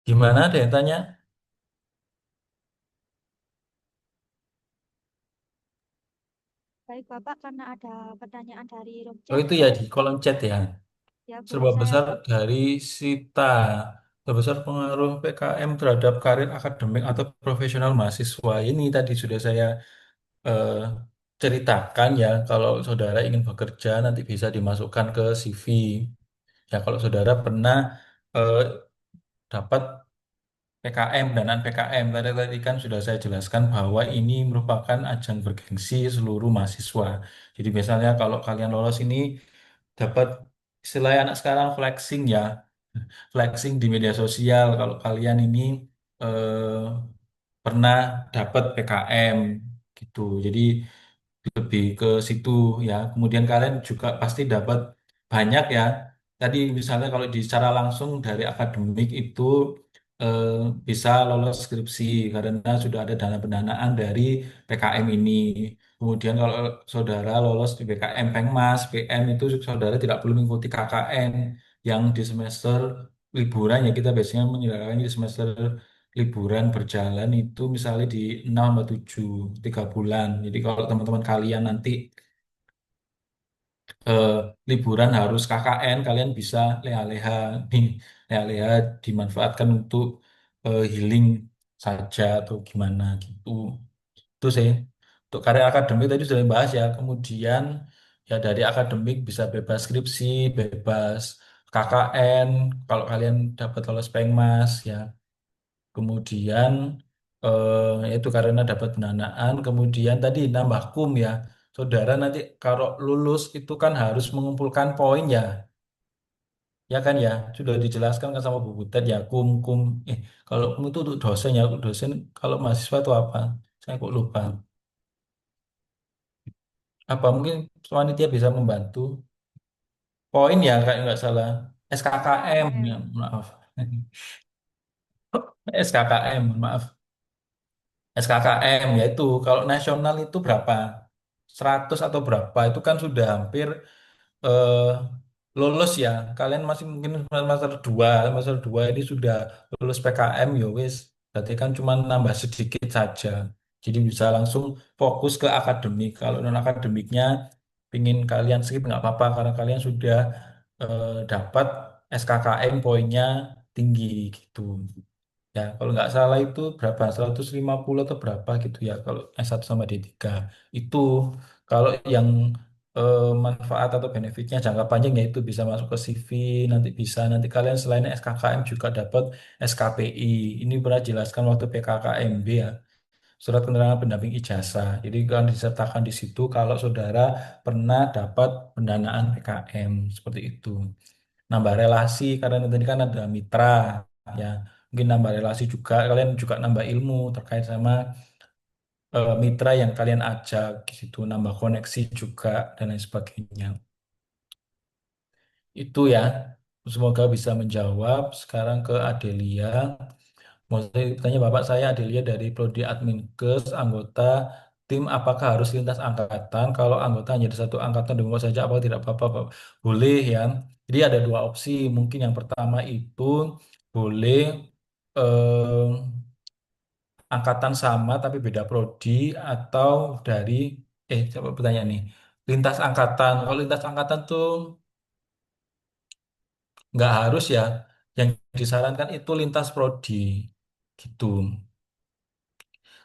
Gimana, ada yang tanya? Baik Bapak, karena ada pertanyaan dari room Oh chat, itu ya di kolom chat ya. ya boleh Serba saya besar baca. dari Sita. Terbesar pengaruh PKM terhadap karir akademik atau profesional mahasiswa ini tadi sudah saya eh, ceritakan ya. Kalau saudara ingin bekerja nanti bisa dimasukkan ke CV. Ya kalau saudara pernah eh, dapat PKM, danaan PKM. Tadi kan sudah saya jelaskan bahwa ini merupakan ajang bergengsi seluruh mahasiswa. Jadi misalnya kalau kalian lolos ini dapat istilahnya anak sekarang flexing ya, flexing di media sosial. Kalau kalian ini eh, pernah dapat PKM gitu. Jadi lebih ke situ ya. Kemudian kalian juga pasti dapat banyak ya. Tadi misalnya kalau di secara langsung dari akademik itu eh, bisa lolos skripsi karena sudah ada dana pendanaan dari PKM ini. Kemudian kalau saudara lolos di PKM Pengmas, PM itu saudara tidak perlu mengikuti KKN yang di semester liburan ya kita biasanya menyelenggarakannya di semester liburan berjalan itu misalnya di 6 atau 7 3 bulan. Jadi kalau teman-teman kalian nanti eh, liburan harus KKN, kalian bisa leha-leha nih, leha-leha dimanfaatkan untuk healing saja atau gimana gitu. Itu sih. Untuk karya akademik tadi sudah dibahas ya. Kemudian ya dari akademik bisa bebas skripsi, bebas KKN, kalau kalian dapat lolos Pengmas ya. Kemudian itu karena dapat pendanaan, kemudian tadi nambah kum ya. Saudara nanti kalau lulus itu kan harus mengumpulkan poin ya. Ya kan ya, sudah dijelaskan kan sama Bu Butet ya kum kalau kum itu untuk dosen ya, untuk dosen kalau mahasiswa itu apa? Saya kok lupa. Apa mungkin panitia bisa membantu? Poin ya kayak nggak salah. SKKM ya, KKM. maaf. SKKM, maaf. SKKM yaitu kalau nasional itu berapa? 100 atau berapa itu kan sudah hampir eh, lulus ya. Kalian masih mungkin semester 2 ini sudah lulus PKM ya wis. Berarti kan cuma nambah sedikit saja. Jadi bisa langsung fokus ke akademik. Kalau non akademiknya pingin kalian skip nggak apa-apa karena kalian sudah dapat SKKM poinnya tinggi gitu. Ya, kalau nggak salah itu berapa? 150 atau berapa gitu ya kalau S1 sama D3. Itu kalau yang manfaat atau benefitnya jangka panjang yaitu bisa masuk ke CV, nanti kalian selain SKKM juga dapat SKPI. Ini pernah jelaskan waktu PKKMB ya, surat keterangan pendamping ijazah. Jadi kan disertakan di situ kalau saudara pernah dapat pendanaan PKM seperti itu. Nambah relasi karena tadi kan ada mitra ya, mungkin nambah relasi juga, kalian juga nambah ilmu terkait sama mitra yang kalian ajak gitu, nambah koneksi juga dan lain sebagainya. Itu ya, semoga bisa menjawab. Sekarang ke Adelia. Mau saya tanya Bapak, saya Adelia dari Prodi Adminkes, anggota tim apakah harus lintas angkatan? Kalau anggota hanya ada satu angkatan dengan saja apa tidak apa-apa, Pak? Boleh ya. Jadi ada dua opsi. Mungkin yang pertama itu boleh eh, angkatan sama tapi beda prodi atau dari coba bertanya nih. Lintas angkatan. Kalau lintas angkatan tuh nggak harus ya. Yang disarankan itu lintas prodi gitu.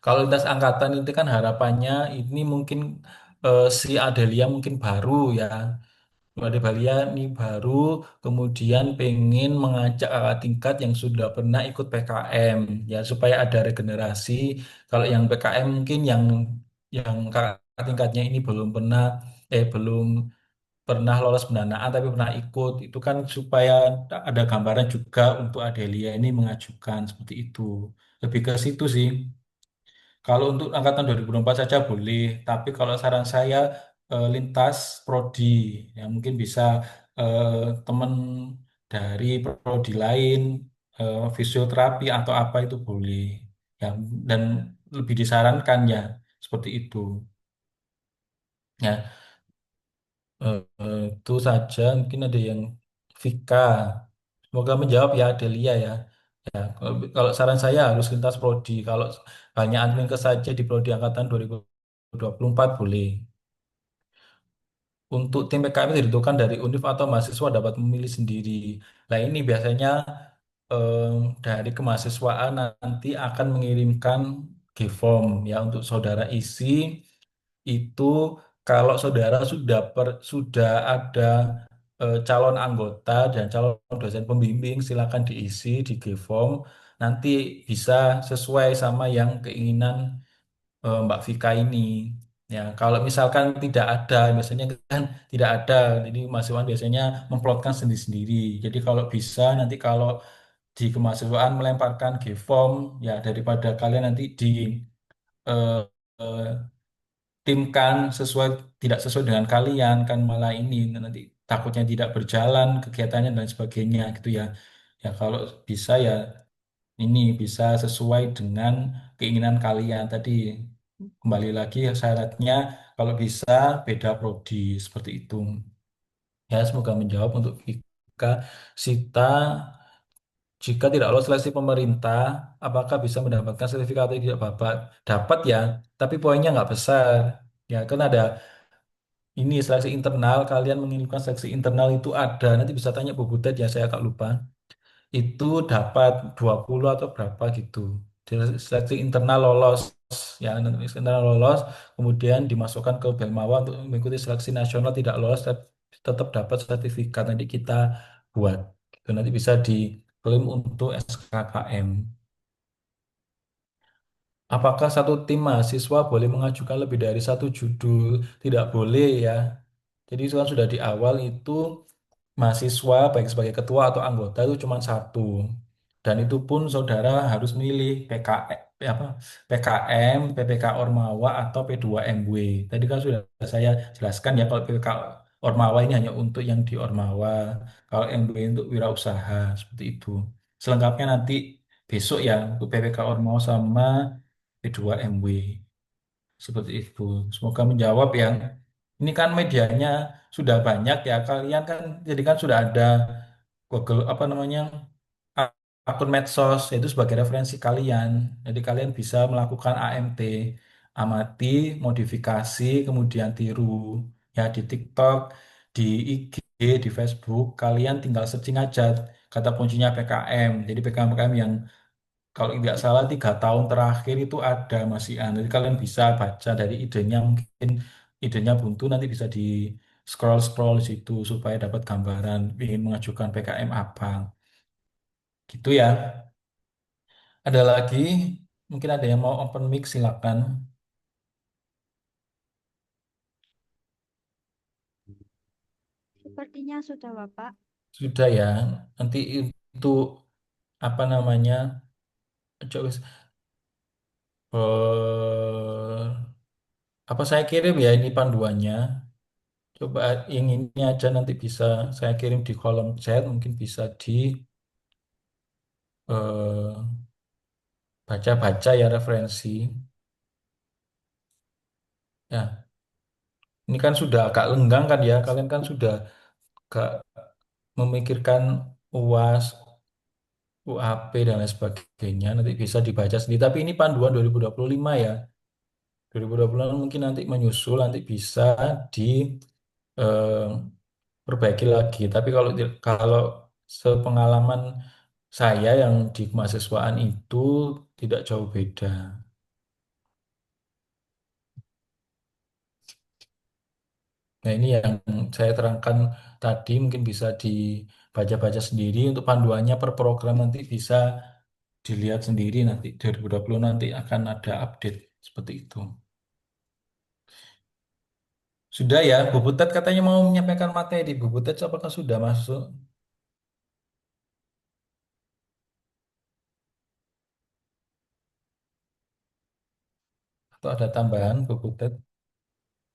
Kalau lintas angkatan itu kan harapannya ini mungkin si Adelia mungkin baru ya. Adelia ini baru kemudian pengen mengajak kakak tingkat yang sudah pernah ikut PKM ya supaya ada regenerasi. Kalau yang PKM mungkin yang kakak tingkatnya ini belum pernah lolos pendanaan tapi pernah ikut itu kan supaya ada gambaran juga untuk Adelia ini mengajukan seperti itu. Lebih ke situ sih. Kalau untuk angkatan 2024 saja boleh, tapi kalau saran saya lintas prodi, ya mungkin bisa eh, teman dari prodi lain, fisioterapi atau apa itu boleh, ya dan lebih disarankan ya seperti itu. Ya, itu saja. Mungkin ada yang Vika. Semoga menjawab ya Adelia ya. Ya, kalau saran saya harus lintas prodi. Kalau hanya admin ke saja di prodi angkatan 2024 boleh. Untuk tim PKM itu ditentukan dari univ atau mahasiswa dapat memilih sendiri. Nah ini biasanya eh, dari kemahasiswaan nanti akan mengirimkan G-form ya untuk saudara isi itu kalau saudara sudah ada calon anggota dan calon dosen pembimbing silakan diisi di G-form nanti bisa sesuai sama yang keinginan Mbak Vika ini. Ya, kalau misalkan tidak ada, biasanya kan tidak ada, jadi mahasiswa biasanya memplotkan sendiri-sendiri. Jadi kalau bisa nanti kalau di kemahasiswaan melemparkan G-form, ya daripada kalian nanti di eh, eh, timkan tidak sesuai dengan kalian kan malah ini nanti takutnya tidak berjalan kegiatannya dan sebagainya gitu ya. Ya kalau bisa ya ini bisa sesuai dengan keinginan kalian tadi. Kembali lagi ya syaratnya kalau bisa beda prodi seperti itu. Ya, semoga menjawab untuk Vika. Sita, jika tidak lolos seleksi pemerintah, apakah bisa mendapatkan sertifikat atau tidak Bapak? Dapat ya, tapi poinnya nggak besar. Ya, kan ada ini seleksi internal, kalian mengirimkan seleksi internal itu ada. Nanti bisa tanya Bu Butet ya, saya agak lupa. Itu dapat 20 atau berapa gitu. Jadi seleksi internal lolos ya nanti internal lolos kemudian dimasukkan ke Belmawa untuk mengikuti seleksi nasional tidak lolos tetap dapat sertifikat nanti kita buat itu nanti bisa diklaim untuk SKKM. Apakah satu tim mahasiswa boleh mengajukan lebih dari satu judul? Tidak boleh ya. Jadi itu kan sudah di awal itu mahasiswa baik sebagai ketua atau anggota itu cuma satu. Dan itu pun saudara harus milih apa, PKM, PPK Ormawa atau P2MW. Tadi kan sudah saya jelaskan ya kalau PPK Ormawa ini hanya untuk yang di Ormawa, kalau MW untuk wirausaha seperti itu. Selengkapnya nanti besok ya untuk PPK Ormawa sama P2MW. Seperti itu. Semoga menjawab ya. Ini kan medianya sudah banyak ya. Kalian kan jadi kan sudah ada Google apa namanya a- akun medsos itu sebagai referensi kalian. Jadi kalian bisa melakukan AMT, amati, modifikasi, kemudian tiru. Ya di TikTok, di IG, di Facebook, kalian tinggal searching aja kata kuncinya PKM. Jadi PKM-PKM yang kalau nggak salah 3 tahun terakhir itu ada Mas Ian. Jadi kalian bisa baca dari idenya mungkin idenya buntu nanti bisa di scroll situ supaya dapat gambaran ingin mengajukan PKM apa. Gitu ya. Ada lagi mungkin ada yang mau open mic silakan. Sepertinya sudah, Bapak. Sudah ya. Nanti itu apa namanya? Coba apa saya kirim ya ini panduannya. Coba yang ini aja nanti bisa saya kirim di kolom chat, mungkin bisa di baca-baca ya referensi. Ya, ini kan sudah agak lenggang kan ya, kalian kan sudah agak memikirkan UAS, UAP dan lain sebagainya. Nanti bisa dibaca sendiri. Tapi ini panduan 2025 ya. 2025 mungkin nanti menyusul, nanti bisa diperbaiki lagi. Tapi kalau sepengalaman saya yang di kemahasiswaan itu tidak jauh beda. Nah, ini yang saya terangkan tadi mungkin bisa dibaca-baca sendiri untuk panduannya per program nanti bisa dilihat sendiri nanti 2020 nanti akan ada update seperti itu. Sudah ya, Bu Butet katanya mau menyampaikan materi. Bu Butet apakah sudah masuk atau ada tambahan Bu Butet?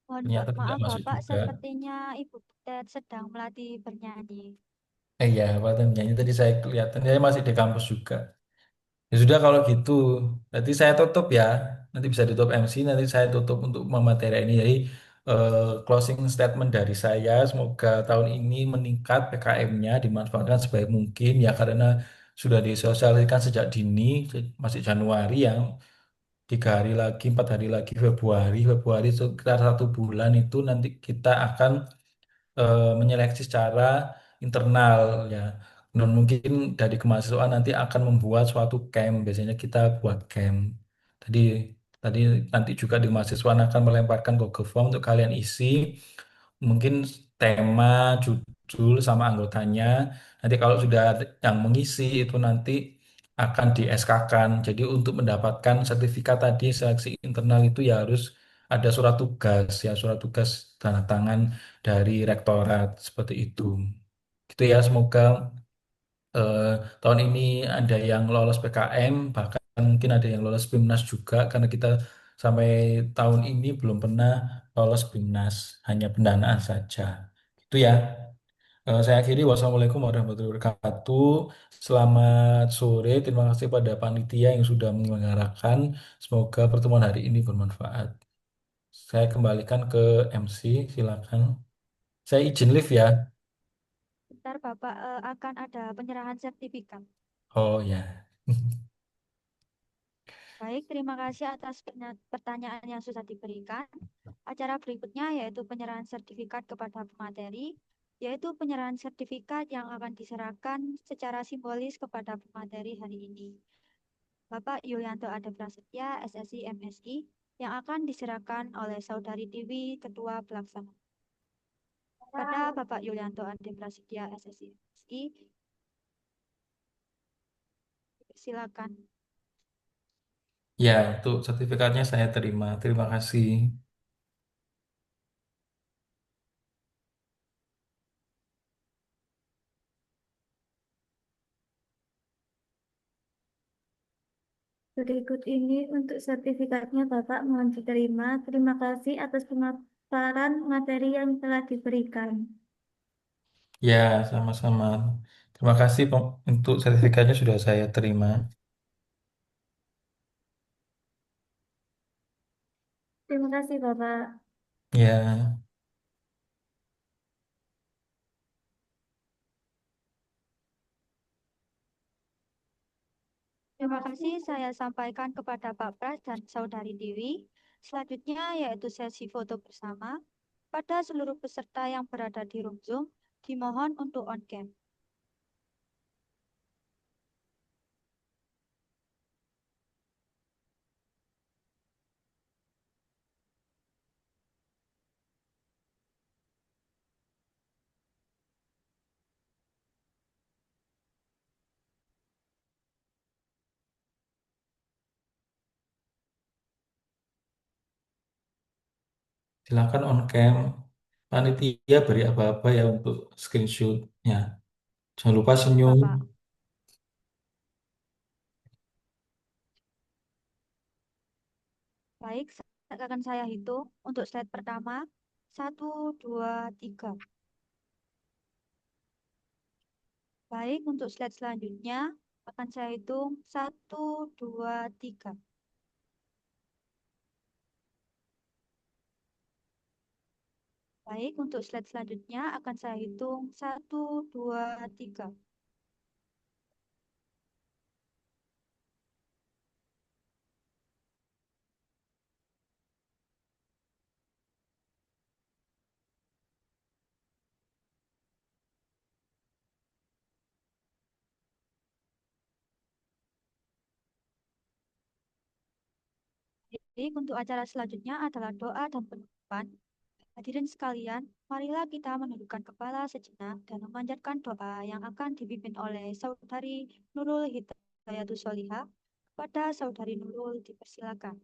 Ternyata tidak Maaf, masuk Bapak. juga. Sepertinya Ibu Butet sedang melatih bernyanyi. Iya, Pak nyanyi tadi saya kelihatan saya masih di kampus juga. Ya sudah kalau gitu, nanti saya tutup ya. Nanti bisa tutup MC, nanti saya tutup untuk memateri ini. Jadi closing statement dari saya, semoga tahun ini meningkat PKM-nya, dimanfaatkan sebaik mungkin ya karena sudah disosialisasikan sejak dini, masih Januari ya, 3 hari lagi, 4 hari lagi Februari, Februari sekitar 1 bulan itu nanti kita akan menyeleksi secara internal ya. Dan mungkin dari kemahasiswaan nanti akan membuat suatu camp. Biasanya kita buat camp. Tadi tadi nanti juga di kemahasiswaan akan melemparkan Google Form untuk kalian isi. Mungkin tema, judul, sama anggotanya. Nanti kalau sudah ada yang mengisi itu nanti akan di SK-kan. Jadi untuk mendapatkan sertifikat tadi seleksi internal itu ya harus ada surat tugas ya, surat tugas tanda tangan dari rektorat seperti itu. Gitu ya, semoga eh, tahun ini ada yang lolos PKM, bahkan mungkin ada yang lolos BIMNAS juga, karena kita sampai tahun ini belum pernah lolos BIMNAS, hanya pendanaan saja. Itu ya. Saya akhiri, wassalamualaikum warahmatullahi wabarakatuh. Selamat sore, terima kasih pada panitia yang sudah menyelenggarakan. Semoga pertemuan hari ini bermanfaat. Saya kembalikan ke MC, silakan. Saya izin live ya. Bentar, Bapak, akan ada penyerahan sertifikat. Oh ya. Baik, terima kasih atas pertanyaan yang sudah diberikan. Acara berikutnya yaitu penyerahan sertifikat kepada pemateri, yaitu penyerahan sertifikat yang akan diserahkan secara simbolis kepada pemateri hari ini. Bapak Yulianto Ade Prasetya, SSI MSI, yang akan diserahkan oleh Saudari Dewi, Ketua Pelaksana. Pada Bapak Yulianto Ade Prasetya, SSI MSI, silakan. Ya, untuk sertifikatnya saya terima. Terima kasih. Berikut ini untuk sertifikatnya Bapak mohon diterima. Terima kasih atas pemaparan materi yang telah diberikan. Ya, sama-sama. Terima kasih untuk sertifikatnya sudah saya terima. Terima kasih Bapak. Ya, Terima kasih saya sampaikan kepada Pak Pras dan Saudari Dewi. Selanjutnya yaitu sesi foto bersama. Pada seluruh peserta yang berada di room Zoom, dimohon untuk on cam. silakan on cam. Panitia beri apa-apa ya untuk screenshotnya. Jangan lupa Baik, senyum. Bapak. Baik, akan saya hitung untuk slide pertama. Satu, dua, tiga. Baik, untuk slide selanjutnya akan saya hitung. Satu, dua, tiga. Baik, untuk slide selanjutnya akan saya hitung. Satu, dua, tiga. Baik, untuk acara selanjutnya adalah doa dan penutupan. Hadirin sekalian, marilah kita menundukkan kepala sejenak dan memanjatkan doa yang akan dipimpin oleh Saudari Nurul Hidayatus Solihah. Kepada Saudari Nurul, dipersilakan.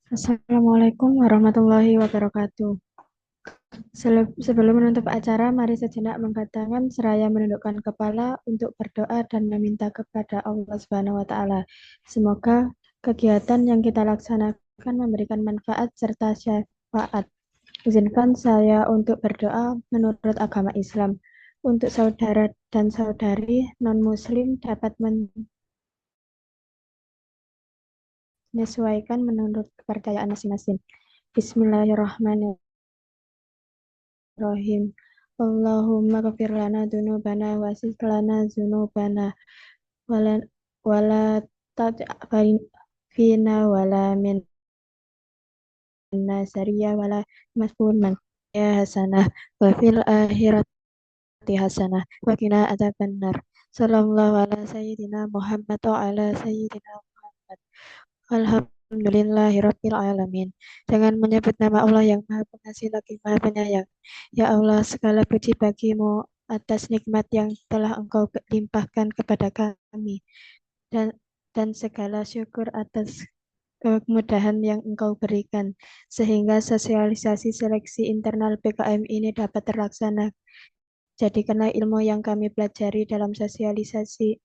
Assalamualaikum warahmatullahi wabarakatuh. Sebelum menutup acara, mari sejenak mengangkat tangan seraya menundukkan kepala untuk berdoa dan meminta kepada Allah Subhanahu wa taala. Semoga kegiatan yang kita laksanakan memberikan manfaat serta syafaat. Izinkan saya untuk berdoa menurut agama Islam. Untuk saudara dan saudari non-muslim dapat menyesuaikan menurut kepercayaan masing-masing. Bismillahirrahmanirrahim. Allahumma ghafir lana dzunubana wa asis lana dzunubana wala wala taj'al fina wala minna sariya wala masfurman. hasanah wa fil akhirati hasanah wa qina adzabannar. Sallallahu ala sayyidina Muhammad wa ala sayyidina Muhammad. Alhamdulillahi rabbil alamin. Dengan menyebut nama Allah yang Maha Pengasih lagi Maha Penyayang. Ya Allah, segala puji bagimu atas nikmat yang telah Engkau limpahkan kepada kami, dan segala syukur atas kemudahan yang Engkau berikan, sehingga sosialisasi seleksi internal PKM ini dapat terlaksana. Jadikanlah ilmu yang kami pelajari dalam sosialisasi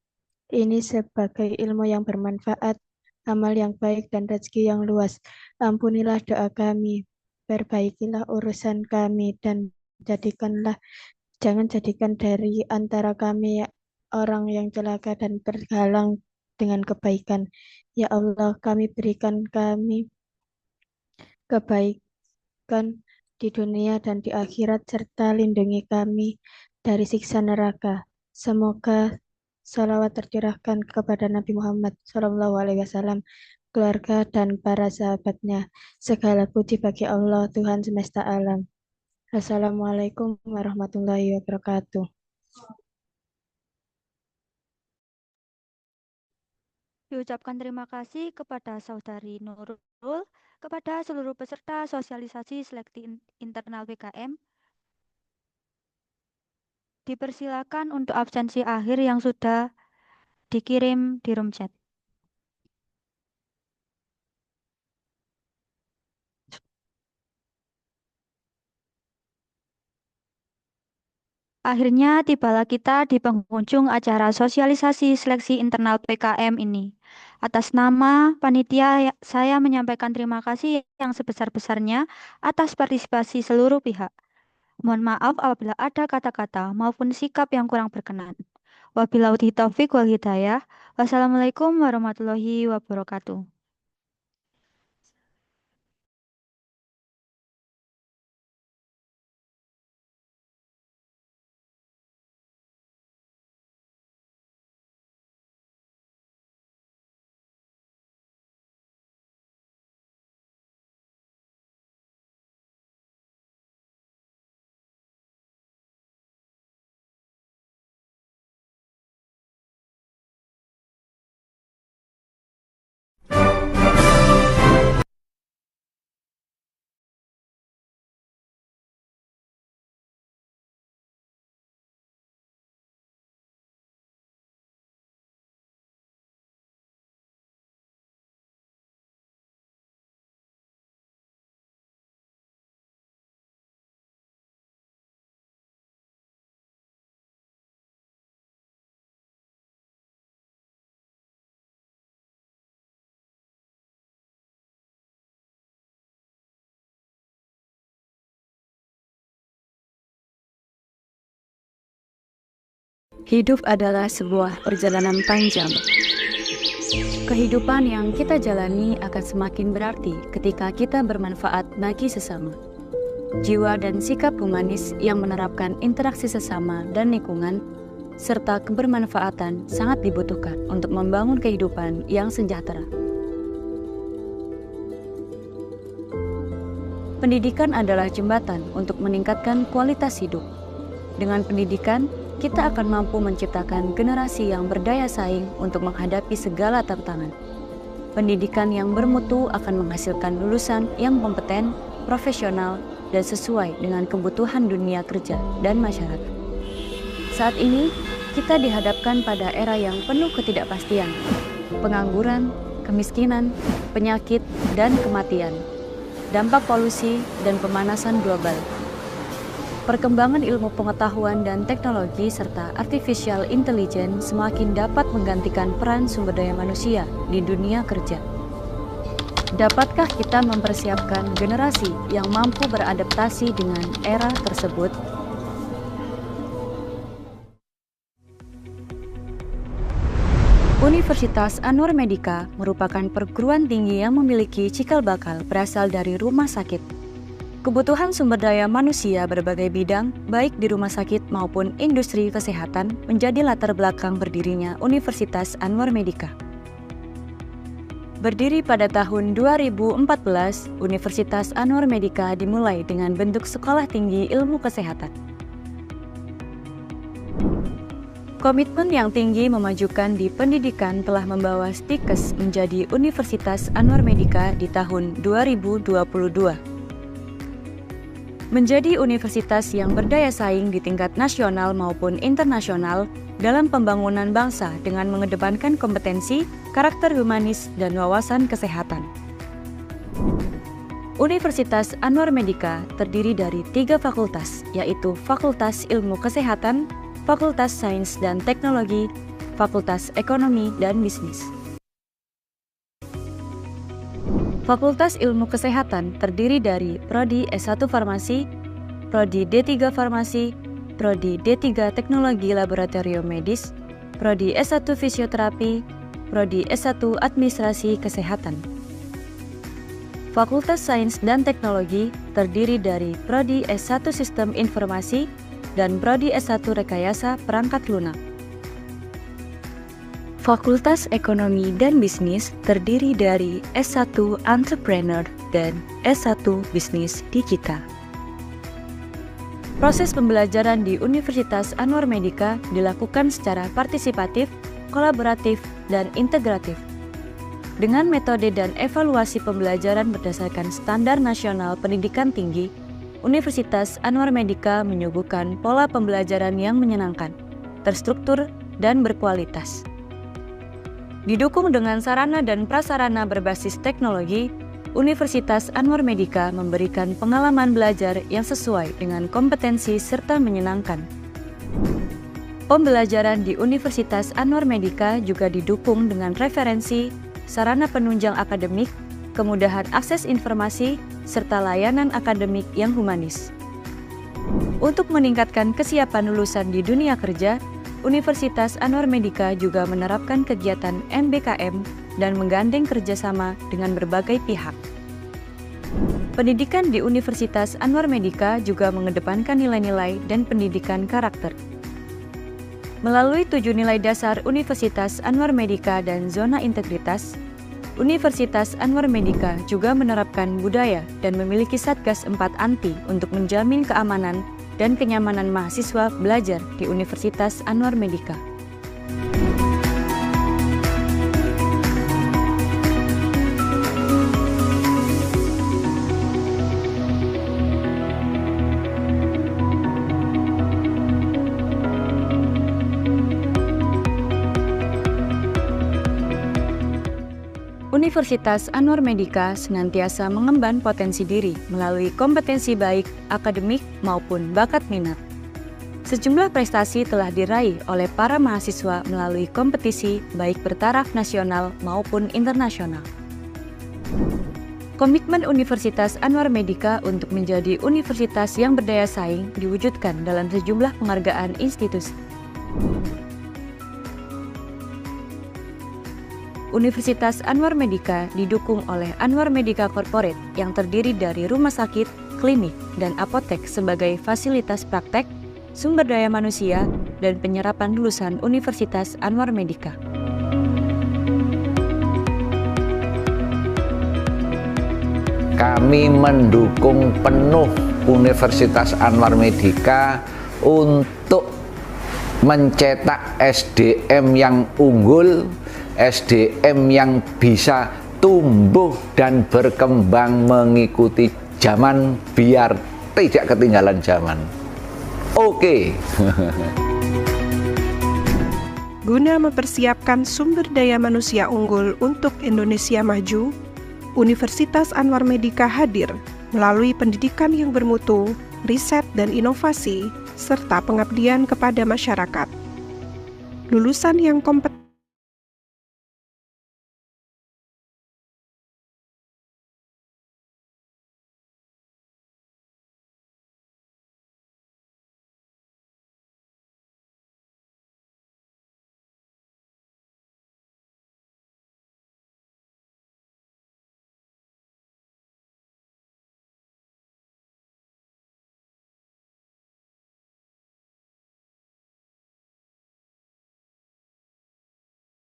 ini sebagai ilmu yang bermanfaat, amal yang baik, dan rezeki yang luas. Ampunilah doa kami, perbaikilah urusan kami, dan jangan jadikan dari antara kami orang yang celaka dan terhalang dengan kebaikan. Ya Allah, berikan kami kebaikan di dunia dan di akhirat, serta lindungi kami dari siksa neraka. Semoga salawat tercurahkan kepada Nabi Muhammad SAW, keluarga, dan para sahabatnya. Segala puji bagi Allah, Tuhan semesta alam. Assalamualaikum warahmatullahi wabarakatuh. Diucapkan terima kasih kepada Saudari Nurul, kepada seluruh peserta sosialisasi seleksi internal PKM. Dipersilakan untuk absensi akhir yang sudah dikirim di room chat. Akhirnya tibalah kita di penghujung acara sosialisasi seleksi internal PKM ini. Atas nama panitia, saya menyampaikan terima kasih yang sebesar-besarnya atas partisipasi seluruh pihak. Mohon maaf apabila ada kata-kata maupun sikap yang kurang berkenan. Wabillahi taufiq wal hidayah. Wassalamualaikum warahmatullahi wabarakatuh. Hidup adalah sebuah perjalanan panjang. Kehidupan yang kita jalani akan semakin berarti ketika kita bermanfaat bagi sesama. Jiwa dan sikap humanis yang menerapkan interaksi sesama dan lingkungan, serta kebermanfaatan sangat dibutuhkan untuk membangun kehidupan yang sejahtera. Pendidikan adalah jembatan untuk meningkatkan kualitas hidup. Dengan pendidikan, kita akan mampu menciptakan generasi yang berdaya saing untuk menghadapi segala tantangan. Pendidikan yang bermutu akan menghasilkan lulusan yang kompeten, profesional, dan sesuai dengan kebutuhan dunia kerja dan masyarakat. Saat ini, kita dihadapkan pada era yang penuh ketidakpastian, pengangguran, kemiskinan, penyakit, dan kematian, dampak polusi, dan pemanasan global. Perkembangan ilmu pengetahuan dan teknologi serta artificial intelligence semakin dapat menggantikan peran sumber daya manusia di dunia kerja. Dapatkah kita mempersiapkan generasi yang mampu beradaptasi dengan era tersebut? Universitas Anwar Medika merupakan perguruan tinggi yang memiliki cikal bakal berasal dari rumah sakit. Kebutuhan sumber daya manusia berbagai bidang, baik di rumah sakit maupun industri kesehatan, menjadi latar belakang berdirinya Universitas Anwar Medika. Berdiri pada tahun 2014, Universitas Anwar Medika dimulai dengan bentuk Sekolah Tinggi Ilmu Kesehatan. Komitmen yang tinggi memajukan di pendidikan telah membawa STIKES menjadi Universitas Anwar Medika di tahun 2022. Menjadi universitas yang berdaya saing di tingkat nasional maupun internasional dalam pembangunan bangsa dengan mengedepankan kompetensi, karakter humanis, dan wawasan kesehatan. Universitas Anwar Medika terdiri dari 3 fakultas, yaitu Fakultas Ilmu Kesehatan, Fakultas Sains dan Teknologi, Fakultas Ekonomi dan Bisnis. Fakultas Ilmu Kesehatan terdiri dari Prodi S1 Farmasi, Prodi D3 Farmasi, Prodi D3 Teknologi Laboratorium Medis, Prodi S1 Fisioterapi, Prodi S1 Administrasi Kesehatan. Fakultas Sains dan Teknologi terdiri dari Prodi S1 Sistem Informasi dan Prodi S1 Rekayasa Perangkat Lunak. Fakultas Ekonomi dan Bisnis terdiri dari S1 Entrepreneur dan S1 Bisnis Digital. Proses pembelajaran di Universitas Anwar Medika dilakukan secara partisipatif, kolaboratif, dan integratif. Dengan metode dan evaluasi pembelajaran berdasarkan standar nasional pendidikan tinggi, Universitas Anwar Medika menyuguhkan pola pembelajaran yang menyenangkan, terstruktur, dan berkualitas. Didukung dengan sarana dan prasarana berbasis teknologi, Universitas Anwar Medika memberikan pengalaman belajar yang sesuai dengan kompetensi serta menyenangkan. Pembelajaran di Universitas Anwar Medika juga didukung dengan referensi, sarana penunjang akademik, kemudahan akses informasi, serta layanan akademik yang humanis. Untuk meningkatkan kesiapan lulusan di dunia kerja, Universitas Anwar Medika juga menerapkan kegiatan MBKM dan menggandeng kerjasama dengan berbagai pihak. Pendidikan di Universitas Anwar Medika juga mengedepankan nilai-nilai dan pendidikan karakter. Melalui 7 nilai dasar Universitas Anwar Medika dan zona integritas, Universitas Anwar Medika juga menerapkan budaya dan memiliki Satgas 4 Anti untuk menjamin keamanan dan kenyamanan mahasiswa belajar di Universitas Anwar Medika. Universitas Anwar Medika senantiasa mengemban potensi diri melalui kompetensi baik akademik maupun bakat minat. Sejumlah prestasi telah diraih oleh para mahasiswa melalui kompetisi baik bertaraf nasional maupun internasional. Komitmen Universitas Anwar Medika untuk menjadi universitas yang berdaya saing diwujudkan dalam sejumlah penghargaan institusi. Universitas Anwar Medika didukung oleh Anwar Medika Corporate yang terdiri dari rumah sakit, klinik, dan apotek sebagai fasilitas praktek, sumber daya manusia, dan penyerapan lulusan Universitas Anwar Medika. Kami mendukung penuh Universitas Anwar Medika untuk mencetak SDM yang unggul, SDM yang bisa tumbuh dan berkembang mengikuti zaman biar tidak ketinggalan zaman. Oke. Guna mempersiapkan sumber daya manusia unggul untuk Indonesia maju, Universitas Anwar Medika hadir melalui pendidikan yang bermutu, riset dan inovasi, serta pengabdian kepada masyarakat. Lulusan yang kompeten